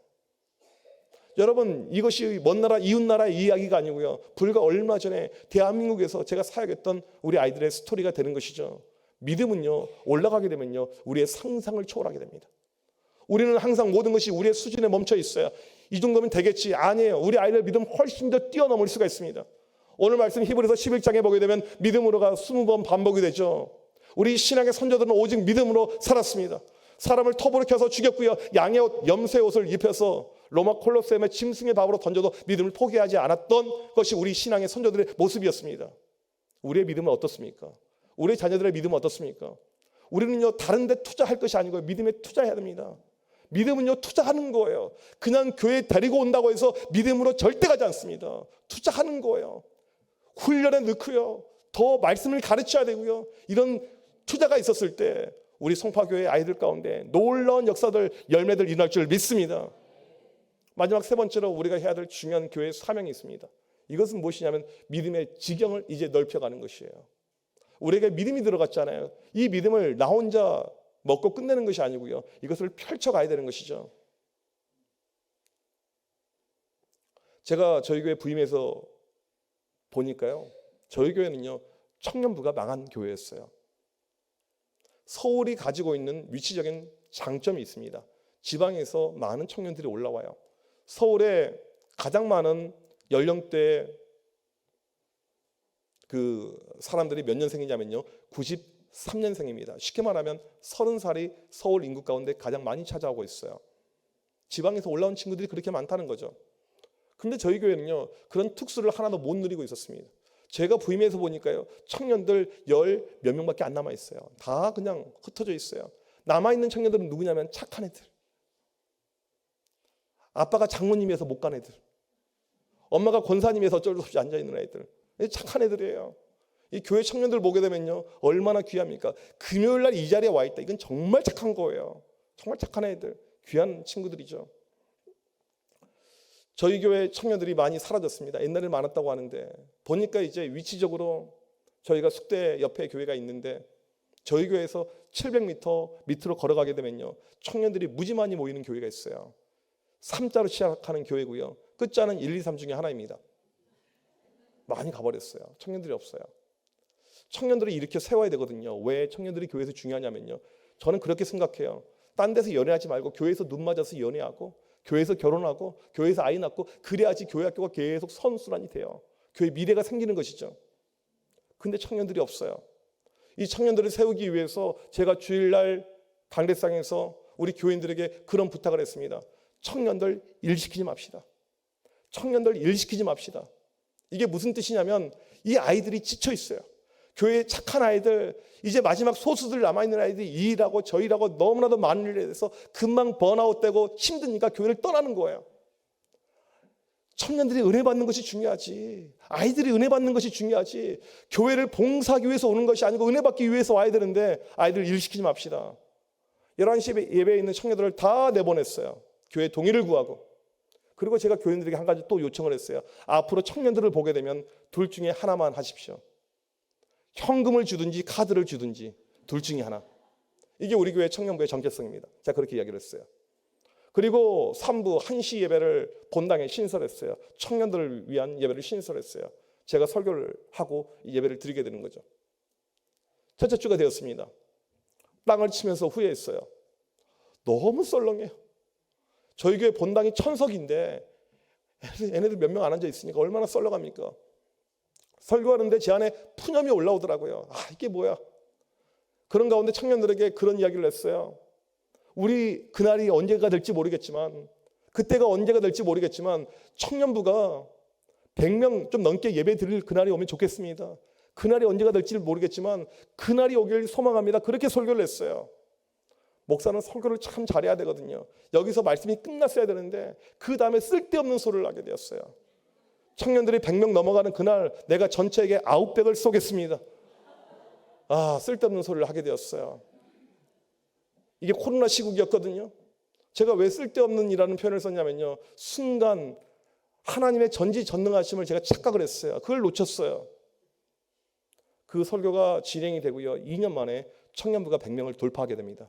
여러분, 이것이 먼 나라 이웃 나라의 이야기가 아니고요, 불과 얼마 전에 대한민국에서 제가 사역했던 우리 아이들의 스토리가 되는 것이죠. 믿음은요 올라가게 되면요 우리의 상상을 초월하게 됩니다. 우리는 항상 모든 것이 우리의 수준에 멈춰 있어요. 이 정도면 되겠지. 아니에요. 우리 아이들 믿음 훨씬 더 뛰어넘을 수가 있습니다. 오늘 말씀 히브리서 11장에 보게 되면 믿음으로가 20번 반복이 되죠. 우리 신앙의 선조들은 오직 믿음으로 살았습니다. 사람을 톱으로 켜서 죽였고요, 양의 옷, 염소의 옷을 입혀서 로마 콜로세움의 짐승의 밥으로 던져도 믿음을 포기하지 않았던 것이 우리 신앙의 선조들의 모습이었습니다. 우리의 믿음은 어떻습니까? 우리 자녀들의 믿음은 어떻습니까? 우리는요 다른 데 투자할 것이 아니고 믿음에 투자해야 됩니다. 믿음은요 투자하는 거예요. 그냥 교회에 데리고 온다고 해서 믿음으로 절대 가지 않습니다. 투자하는 거예요. 훈련에 넣고요, 더 말씀을 가르쳐야 되고요. 이런 투자가 있었을 때 우리 송파교회 아이들 가운데 놀라운 역사들, 열매들 일어날 줄 믿습니다. 마지막 세 번째로 우리가 해야 될 중요한 교회의 사명이 있습니다. 이것은 무엇이냐면 믿음의 지경을 이제 넓혀가는 것이에요. 우리에게 믿음이 들어갔잖아요. 이 믿음을 나 혼자 먹고 끝내는 것이 아니고요, 이것을 펼쳐가야 되는 것이죠. 제가 저희 교회 부임해서 보니까요, 저희 교회는요 청년부가 망한 교회였어요. 서울이 가지고 있는 위치적인 장점이 있습니다. 지방에서 많은 청년들이 올라와요. 서울에 가장 많은 연령대 그 사람들이 몇 년생이냐면요 93년생입니다. 쉽게 말하면 30살이 서울 인구 가운데 가장 많이 찾아오고 있어요. 지방에서 올라온 친구들이 그렇게 많다는 거죠. 근데 저희 교회는요 그런 특수를 하나도 못 누리고 있었습니다. 제가 부임해서 보니까요 청년들 10몇 명밖에 안 남아 있어요. 다 그냥 흩어져 있어요. 남아있는 청년들은 누구냐면 착한 애들, 아빠가 장모님이어서 못 간 애들, 엄마가 권사님이어서 어쩔 수 없이 앉아있는 애들, 착한 애들이에요. 이 교회 청년들 보게 되면요 얼마나 귀합니까? 금요일날 이 자리에 와 있다. 이건 정말 착한 거예요. 정말 착한 애들, 귀한 친구들이죠. 저희 교회 청년들이 많이 사라졌습니다. 옛날에 많았다고 하는데 보니까 이제 위치적으로 저희가 숙대 옆에 교회가 있는데 저희 교회에서 700m 밑으로 걸어가게 되면요 청년들이 무지 많이 모이는 교회가 있어요. 3자로 시작하는 교회고요, 끝자는 1, 2, 3 중에 하나입니다. 많이 가버렸어요. 청년들이 없어요. 청년들을 이렇게 세워야 되거든요. 왜 청년들이 교회에서 중요하냐면요, 저는 그렇게 생각해요. 딴 데서 연애하지 말고 교회에서 눈 맞아서 연애하고, 교회에서 결혼하고, 교회에서 아이 낳고, 그래야지 교회 학교가 계속 선순환이 돼요. 교회 미래가 생기는 것이죠. 근데 청년들이 없어요. 이 청년들을 세우기 위해서 제가 주일날 강대상에서 우리 교인들에게 그런 부탁을 했습니다. 청년들 일시키지 맙시다. 청년들 일시키지 맙시다. 이게 무슨 뜻이냐면 이 아이들이 지쳐 있어요. 교회에 착한 아이들, 이제 마지막 소수들 남아있는 아이들이 이 일하고 저 일하고 너무나도 많은 일에 대해서 금방 번아웃되고 힘드니까 교회를 떠나는 거예요. 청년들이 은혜 받는 것이 중요하지, 아이들이 은혜 받는 것이 중요하지, 교회를 봉사하기 위해서 오는 것이 아니고 은혜 받기 위해서 와야 되는데 아이들 일시키지 맙시다. 11시 예배에 있는 청년들을 다 내보냈어요. 교회 동의를 구하고. 그리고 제가 교인들에게 한 가지 또 요청을 했어요. 앞으로 청년들을 보게 되면 둘 중에 하나만 하십시오. 현금을 주든지 카드를 주든지 둘 중에 하나. 이게 우리 교회 청년부의 정체성입니다. 제가 그렇게 이야기를 했어요. 그리고 3부 1시 예배를 본당에 신설했어요. 청년들을 위한 예배를 신설했어요. 제가 설교를 하고 이 예배를 드리게 되는 거죠. 첫째 주가 되었습니다. 땅을 치면서 후회했어요. 너무 썰렁해요. 저희 교회 본당이 1000석인데 얘네들 몇 명 안 앉아 있으니까 얼마나 썰렁합니까? 설교하는데 제 안에 푸념이 올라오더라고요. 이게 뭐야? 그런 가운데 청년들에게 그런 이야기를 했어요. 우리 그날이 언제가 될지 모르겠지만, 그때가 언제가 될지 모르겠지만 청년부가 100명 좀 넘게 예배 드릴 그날이 오면 좋겠습니다. 그날이 언제가 될지 모르겠지만 그날이 오길 소망합니다. 그렇게 설교를 했어요. 목사는 설교를 참 잘해야 되거든요. 여기서 말씀이 끝났어야 되는데 그 다음에 쓸데없는 소리를 하게 되었어요. 청년들이 100명 넘어가는 그날 내가 전체에게 아웃백을 쏘겠습니다. 쓸데없는 소리를 하게 되었어요. 이게 코로나 시국이었거든요. 제가 왜 쓸데없는 이라는 표현을 썼냐면요. 순간 하나님의 전지전능하심을 제가 착각을 했어요. 그걸 놓쳤어요. 그 설교가 진행이 되고요. 2년 만에 청년부가 100명을 돌파하게 됩니다.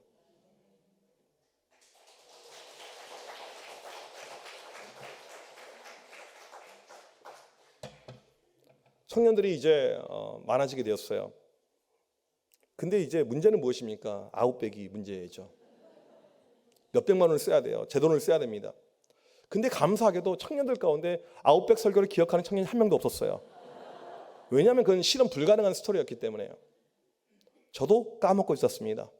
청년들이 이제 많아지게 되었어요. 근데 이제 문제는 무엇입니까? 아웃백이 문제죠. 몇백만 원을 써야 돼요. 제 돈을 써야 됩니다. 근데 감사하게도 청년들 가운데 아웃백 설교를 기억하는 청년이 한 명도 없었어요. 왜냐하면 그건 실현 불가능한 스토리였기 때문에요. 저도 까먹고 있었습니다.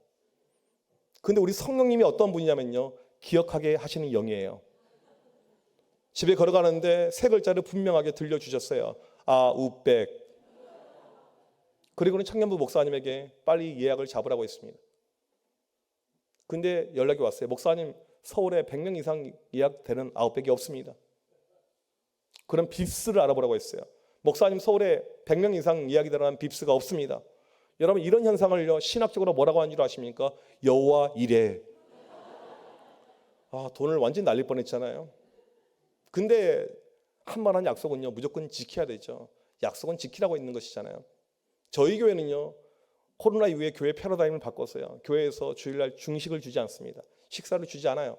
근데 우리 성령님이 어떤 분이냐면요. 기억하게 하시는 영이에요. 집에 걸어가는데 세 글자를 분명하게 들려주셨어요. 아웃백. 그리고는 청년부 목사님에게 빨리 예약을 잡으라고 했습니다. 근데 연락이 왔어요. 목사님, 서울에 100명 이상 예약되는 아웃백이 없습니다. 그럼 빕스를 알아보라고 했어요. 목사님, 서울에 100명 이상 예약이 들어간 빕스가 없습니다. 여러분, 이런 현상을요, 신학적으로 뭐라고 하는 줄 아십니까? 여호와 이레. 돈을 완전히 날릴 뻔했잖아요. 근데 한 말 한 약속은요, 무조건 지켜야 되죠. 약속은 지키라고 있는 것이잖아요. 저희 교회는요, 코로나 이후에 교회 패러다임을 바꿨어요. 교회에서 주일날 중식을 주지 않습니다. 식사를 주지 않아요.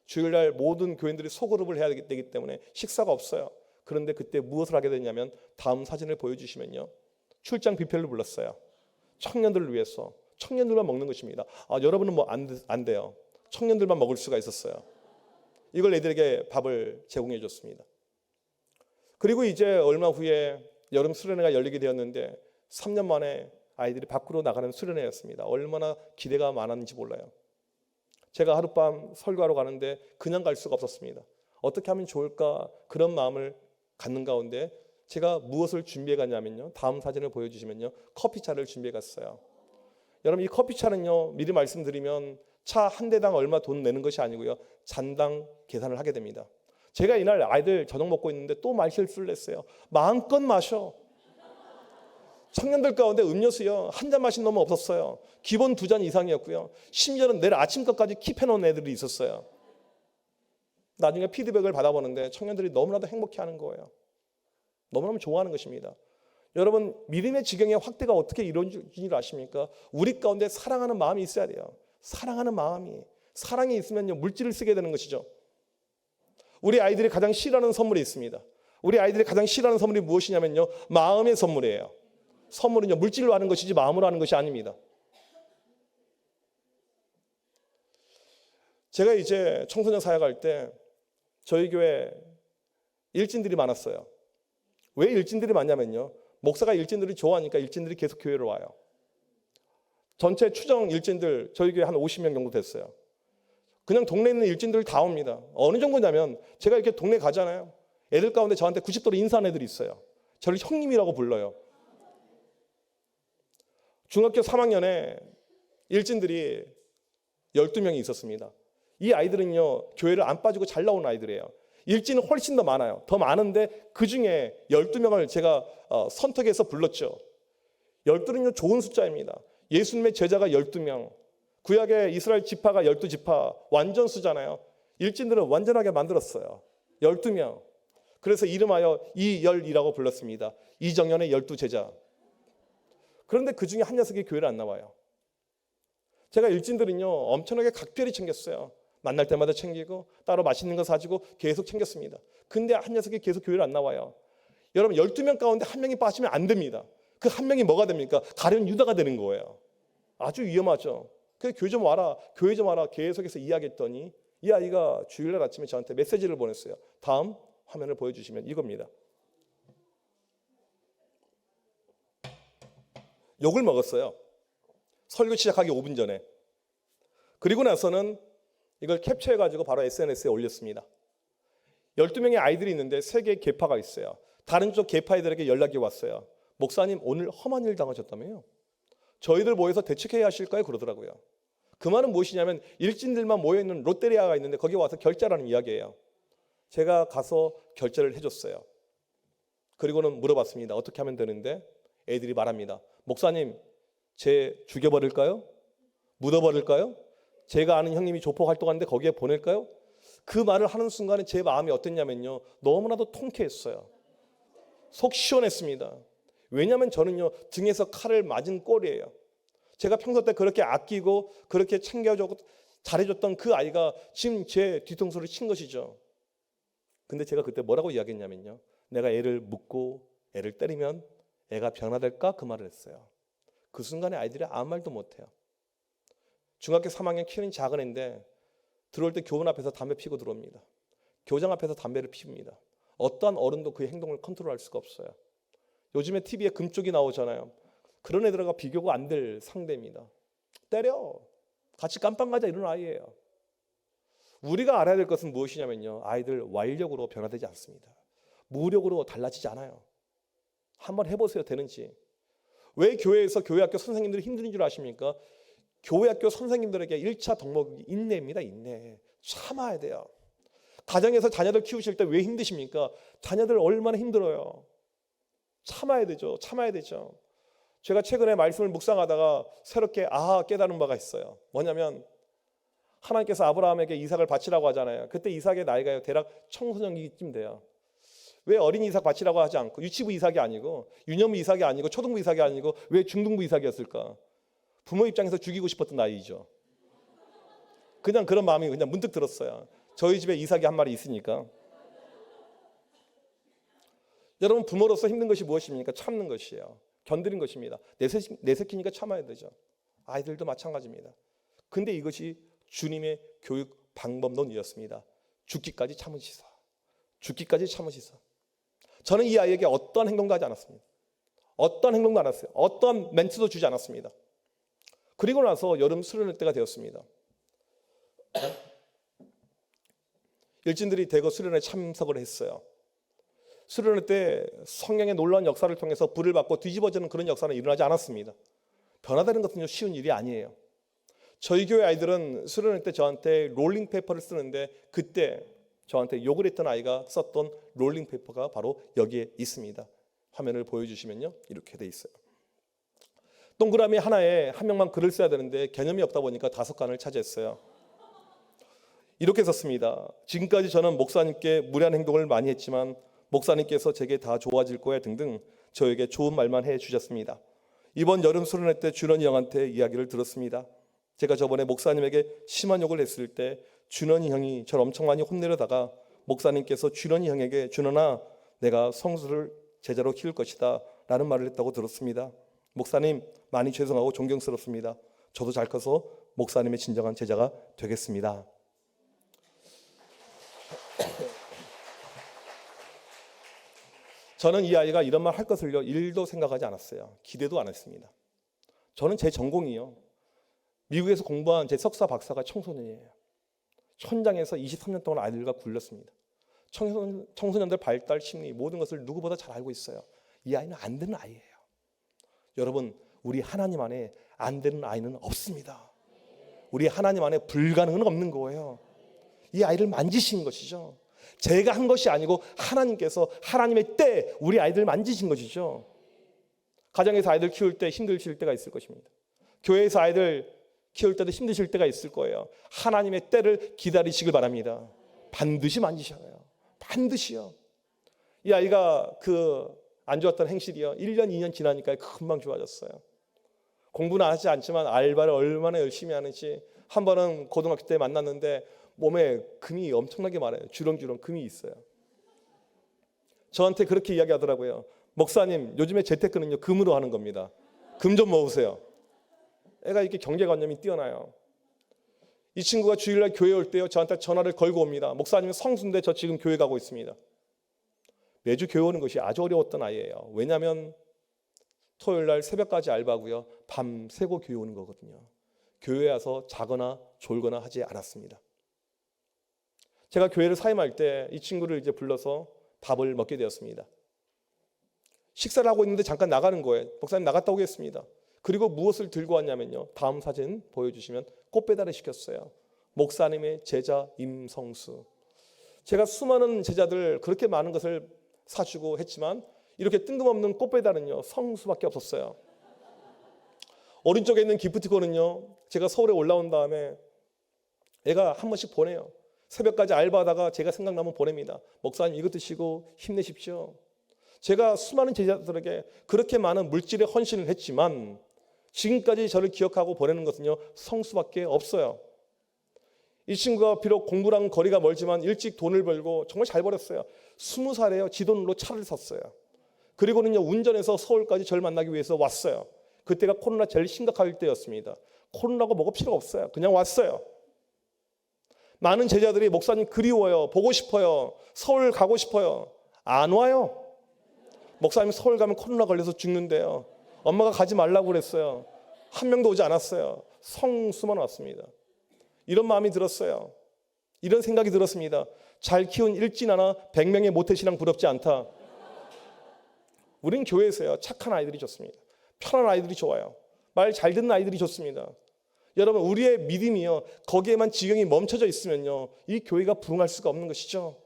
주일날 모든 교인들이 소그룹을 해야 되기 때문에 식사가 없어요. 그런데 그때 무엇을 하게 됐냐면 다음 사진을 보여주시면요. 출장 뷔페를 불렀어요. 청년들을 위해서. 청년들만 먹는 것입니다. 여러분은 뭐 안 돼요. 청년들만 먹을 수가 있었어요. 이걸 애들에게 밥을 제공해 줬습니다. 그리고 이제 얼마 후에 여름 수련회가 열리게 되었는데 3년 만에 아이들이 밖으로 나가는 수련회였습니다. 얼마나 기대가 많았는지 몰라요. 제가 하룻밤 설교하러 가는데 그냥 갈 수가 없었습니다. 어떻게 하면 좋을까 그런 마음을 갖는 가운데 제가 무엇을 준비해 갔냐면요. 다음 사진을 보여주시면요. 커피차를 준비해 갔어요. 여러분, 이 커피차는요. 미리 말씀드리면 차 한 대당 얼마 돈 내는 것이 아니고요. 잔당 계산을 하게 됩니다. 제가 이날 아이들 저녁 먹고 있는데 또 말실수를 했어요. 마음껏 마셔. 청년들 가운데 음료수요. 한 잔 마신 놈은 없었어요. 기본 2잔 이상이었고요. 심지어는 내일 아침까지 킵해놓은 애들이 있었어요. 나중에 피드백을 받아보는데 청년들이 너무나도 행복해하는 거예요. 너무너무 좋아하는 것입니다. 여러분, 믿음의 지경의 확대가 어떻게 이루어지는지 아십니까? 우리 가운데 사랑하는 마음이 있어야 돼요. 사랑하는 마음이. 사랑이 있으면요, 물질을 쓰게 되는 것이죠. 우리 아이들이 가장 싫어하는 선물이 있습니다. 우리 아이들이 가장 싫어하는 선물이 무엇이냐면요, 마음의 선물이에요. 선물은요, 물질로 하는 것이지 마음으로 하는 것이 아닙니다. 제가 이제 청소년 사역할 때 저희 교회 일진들이 많았어요. 왜 일진들이 많냐면요, 목사가 일진들이 좋아하니까 일진들이 계속 교회로 와요. 전체 추정 일진들 저희 교회 한 50명 정도 됐어요. 그냥 동네에 있는 일진들 다 옵니다. 어느 정도냐면 제가 이렇게 동네 가잖아요. 애들 가운데 저한테 90도로 인사하는 애들이 있어요. 저를 형님이라고 불러요. 중학교 3학년에 일진들이 12명이 있었습니다. 이 아이들은요, 교회를 안 빠지고 잘 나온 아이들이에요. 일진은 훨씬 더 많아요. 더 많은데 그 중에 12명을 제가 선택해서 불렀죠. 12는요, 좋은 숫자입니다. 예수님의 제자가 12명, 구약의 이스라엘 지파가 12지파, 완전수잖아요. 일진들은 완전하게 만들었어요. 12명. 그래서 이름하여 이열이라고 불렀습니다. 이정현의 12제자. 그런데 그 중에 한 녀석이 교회를 안 나와요. 제가 일진들은요, 엄청나게 각별히 챙겼어요. 만날 때마다 챙기고 따로 맛있는 거 사주고 계속 챙겼습니다. 근데 한 녀석이 계속 교회를 안 나와요. 여러분, 12명 가운데 한 명이 빠지면 안 됩니다. 그 한 명이 뭐가 됩니까? 가룟 유다가 되는 거예요. 아주 위험하죠. 그래서 교회 좀 와라, 교회 좀 와라 계속해서 이야기했더니 이 아이가 주일날 아침에 저한테 메시지를 보냈어요. 다음 화면을 보여주시면 이겁니다. 욕을 먹었어요. 설교 시작하기 5분 전에. 그리고 나서는 이걸 캡처해가지고 바로 SNS에 올렸습니다. 12명의 아이들이 있는데 3개의 계파가 있어요. 다른 쪽 계파 애들에게 연락이 왔어요. 목사님 오늘 험한 일 당하셨다며요. 저희들 모여서 대책해야 하실까요? 그러더라고요. 그 말은 무엇이냐면 일진들만 모여있는 롯데리아가 있는데 거기 와서 결제라는 이야기예요. 제가 가서 결제를 해줬어요. 그리고는 물어봤습니다. 어떻게 하면 되는데? 애들이 말합니다. 목사님, 쟤 죽여버릴까요? 묻어버릴까요? 제가 아는 형님이 조폭 활동하는데 거기에 보낼까요? 그 말을 하는 순간에 제 마음이 어땠냐면요. 너무나도 통쾌했어요. 속 시원했습니다. 왜냐하면 저는요. 등에서 칼을 맞은 꼴이에요. 제가 평소 때 그렇게 아끼고 그렇게 챙겨주고 잘해줬던 그 아이가 지금 제 뒤통수를 친 것이죠. 근데 제가 그때 뭐라고 이야기했냐면요. 내가 애를 묻고 애를 때리면 애가 변화될까? 그 말을 했어요. 그 순간에 아이들이 아무 말도 못해요. 중학교 3학년 키는 작은 애인데 들어올 때 교문 앞에서 담배 피고 들어옵니다. 교장 앞에서 담배를 피웁니다. 어떠한 어른도 그의 행동을 컨트롤할 수가 없어요. 요즘에 TV에 금쪽이 나오잖아요. 그런 애들과 비교가 안 될 상대입니다. 때려. 같이 깜빵 가자 이런 아이예요. 우리가 알아야 될 것은 무엇이냐면요. 아이들 완력으로 변화되지 않습니다. 무력으로 달라지지 않아요. 한번 해보세요. 되는지. 왜 교회에서 교회학교 선생님들이 힘든 줄 아십니까? 교회학교 선생님들에게 1차 덕목이 인내입니다. 인내. 참아야 돼요. 가정에서 자녀들 키우실 때 왜 힘드십니까? 자녀들 얼마나 힘들어요. 참아야 되죠. 참아야 되죠. 제가 최근에 말씀을 묵상하다가 새롭게 깨달은 바가 있어요. 뭐냐면 하나님께서 아브라함에게 이삭을 바치라고 하잖아요. 그때 이삭의 나이가 대략 청소년기쯤 돼요. 왜 어린 이삭 바치라고 하지 않고 유치부 이삭이 아니고 유년부 이삭이 아니고 초등부 이삭이 아니고 왜 중등부 이삭이었을까? 부모 입장에서 죽이고 싶었던 나이죠. 그냥 그런 마음이 그냥 문득 들었어요. 저희 집에 이삭이 한 마리 있으니까. 여러분 부모로서 힘든 것이 무엇입니까? 참는 것이에요. 견디는 것입니다. 내새끼니까 참아야 되죠. 아이들도 마찬가지입니다. 근데 이것이 주님의 교육 방법론이었습니다. 죽기까지 참으시사. 죽기까지 참으시사. 저는 이 아이에게 어떤 행동도 하지 않았습니다. 어떤 행동도 안 했어요. 어떤 멘트도 주지 않았습니다. 그리고 나서 여름 수련회 때가 되었습니다. 일진들이 대거 수련회에 참석을 했어요. 수련회 때 성령의 놀라운 역사를 통해서 불을 받고 뒤집어지는 그런 역사는 일어나지 않았습니다. 변화되는 것은 쉬운 일이 아니에요. 저희 교회 아이들은 수련회 때 저한테 롤링페이퍼를 쓰는데 그때 저한테 욕을 했던 아이가 썼던 롤링페이퍼가 바로 여기에 있습니다. 화면을 보여주시면요. 이렇게 돼 있어요. 동그라미 하나에 한 명만 글을 써야 되는데 개념이 없다 보니까 5칸을 차지했어요. 이렇게 썼습니다. 지금까지 저는 목사님께 무례한 행동을 많이 했지만 목사님께서 제게 다 좋아질 거야 등등 저에게 좋은 말만 해주셨습니다. 이번 여름 수련회 때 준원이 형한테 이야기를 들었습니다. 제가 저번에 목사님에게 심한 욕을 했을 때 준원이 형이 저를 엄청 많이 혼내려다가 목사님께서 준원이 형에게 준원아 내가 성수를 제자로 키울 것이다 라는 말을 했다고 들었습니다. 목사님 많이 죄송하고 존경스럽습니다. 저도 잘 커서 목사님의 진정한 제자가 되겠습니다. 저는 이 아이가 이런 말 할 것을요 1도 생각하지 않았어요. 기대도 안 했습니다. 저는 제 전공이요. 미국에서 공부한 제 석사 박사가 청소년이에요. 현장에서 23년 동안 아이들과 굴렸습니다. 청소년들 발달 심리 모든 것을 누구보다 잘 알고 있어요. 이 아이는 안 되는 아이예요. 여러분 우리 하나님 안에 안 되는 아이는 없습니다. 우리 하나님 안에 불가능은 없는 거예요. 이 아이를 만지신 것이죠. 제가 한 것이 아니고 하나님께서 하나님의 때 우리 아이들 만지신 것이죠. 가정에서 아이들 키울 때 힘드실 때가 있을 것입니다. 교회에서 아이들 키울 때도 힘드실 때가 있을 거예요. 하나님의 때를 기다리시길 바랍니다. 반드시 만지셔요. 반드시요. 이 아이가 안 좋았던 행실이요 1년 2년 지나니까 금방 좋아졌어요. 공부는 하지 않지만 알바를 얼마나 열심히 하는지 한 번은 고등학교 때 만났는데 몸에 금이 엄청나게 많아요. 주렁주렁 금이 있어요. 저한테 그렇게 이야기하더라고요. 목사님 요즘에 재테크는요 금으로 하는 겁니다. 금 좀 모으세요. 애가 이렇게 경제관념이 뛰어나요. 이 친구가 주일날 교회 올 때요 저한테 전화를 걸고 옵니다. 목사님 성수인데 저 지금 교회 가고 있습니다. 매주 교회 오는 것이 아주 어려웠던 아이예요. 왜냐하면 토요일날 새벽까지 알바고요. 밤새고 교회 오는 거거든요. 교회에 와서 자거나 졸거나 하지 않았습니다. 제가 교회를 사임할 때 이 친구를 이제 불러서 밥을 먹게 되었습니다. 식사를 하고 있는데 잠깐 나가는 거예요. 목사님 나갔다 오겠습니다. 그리고 무엇을 들고 왔냐면요. 다음 사진 보여주시면 꽃배달을 시켰어요. 목사님의 제자 임성수. 제가 수많은 제자들 그렇게 많은 것을 사주고 했지만 이렇게 뜬금없는 꽃배달은요. 성수밖에 없었어요. 오른쪽에 있는 기프티콘은요. 제가 서울에 올라온 다음에 애가 한 번씩 보내요. 새벽까지 알바하다가 제가 생각나면 보냅니다. 목사님 이것 드시고 힘내십시오. 제가 수많은 제자들에게 그렇게 많은 물질의 헌신을 했지만 지금까지 저를 기억하고 보내는 것은요. 성수밖에 없어요. 이 친구가 비록 공부랑 거리가 멀지만 일찍 돈을 벌고 정말 잘 벌었어요. 20살에요. 지 돈으로 차를 샀어요. 그리고는요. 운전해서 서울까지 저를 만나기 위해서 왔어요. 그때가 코로나 제일 심각할 때였습니다. 코로나고 뭐가 필요 없어요. 그냥 왔어요. 많은 제자들이 목사님 그리워요. 보고 싶어요. 서울 가고 싶어요. 안 와요. 목사님 서울 가면 코로나 걸려서 죽는데요. 엄마가 가지 말라고 그랬어요. 한 명도 오지 않았어요. 성수만 왔습니다. 이런 마음이 들었어요. 이런 생각이 들었습니다. 잘 키운 일진 하나 100명의 모태신앙 부럽지 않다. 우린 교회에서요. 착한 아이들이 좋습니다. 편한 아이들이 좋아요. 말 잘 듣는 아이들이 좋습니다. 여러분 우리의 믿음이요. 거기에만 지경이 멈춰져 있으면요. 이 교회가 부흥할 수가 없는 것이죠.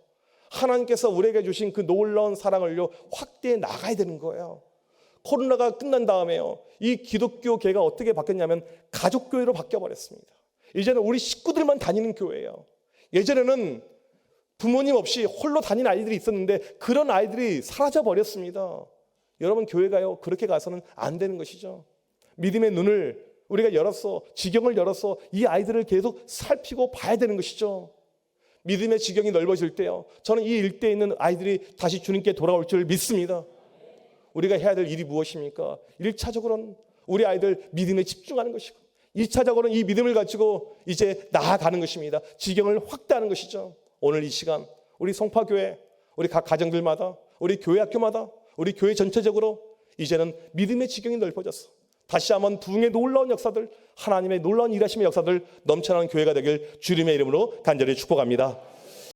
하나님께서 우리에게 주신 그 놀라운 사랑을요. 확대해 나가야 되는 거예요. 코로나가 끝난 다음에요. 이 기독교계가 어떻게 바뀌었냐면 가족교회로 바뀌어버렸습니다. 이제는 우리 식구들만 다니는 교회예요. 예전에는 부모님 없이 홀로 다니는 아이들이 있었는데 그런 아이들이 사라져버렸습니다. 여러분 교회가요. 그렇게 가서는 안 되는 것이죠. 믿음의 눈을 우리가 열어서 지경을 열어서 이 아이들을 계속 살피고 봐야 되는 것이죠. 믿음의 지경이 넓어질 때요. 저는 이 일대에 있는 아이들이 다시 주님께 돌아올 줄 믿습니다. 우리가 해야 될 일이 무엇입니까? 1차적으로는 우리 아이들 믿음에 집중하는 것이고 2차적으로는 이 믿음을 가지고 이제 나아가는 것입니다. 지경을 확대하는 것이죠. 오늘 이 시간 우리 송파교회, 우리 각 가정들마다, 우리 교회 학교마다, 우리 교회 전체적으로 이제는 믿음의 지경이 넓어졌어. 다시 한번 부흥의 놀라운 역사들, 하나님의 놀라운 일하심의 역사들 넘쳐나는 교회가 되길 주님의 이름으로 간절히 축복합니다.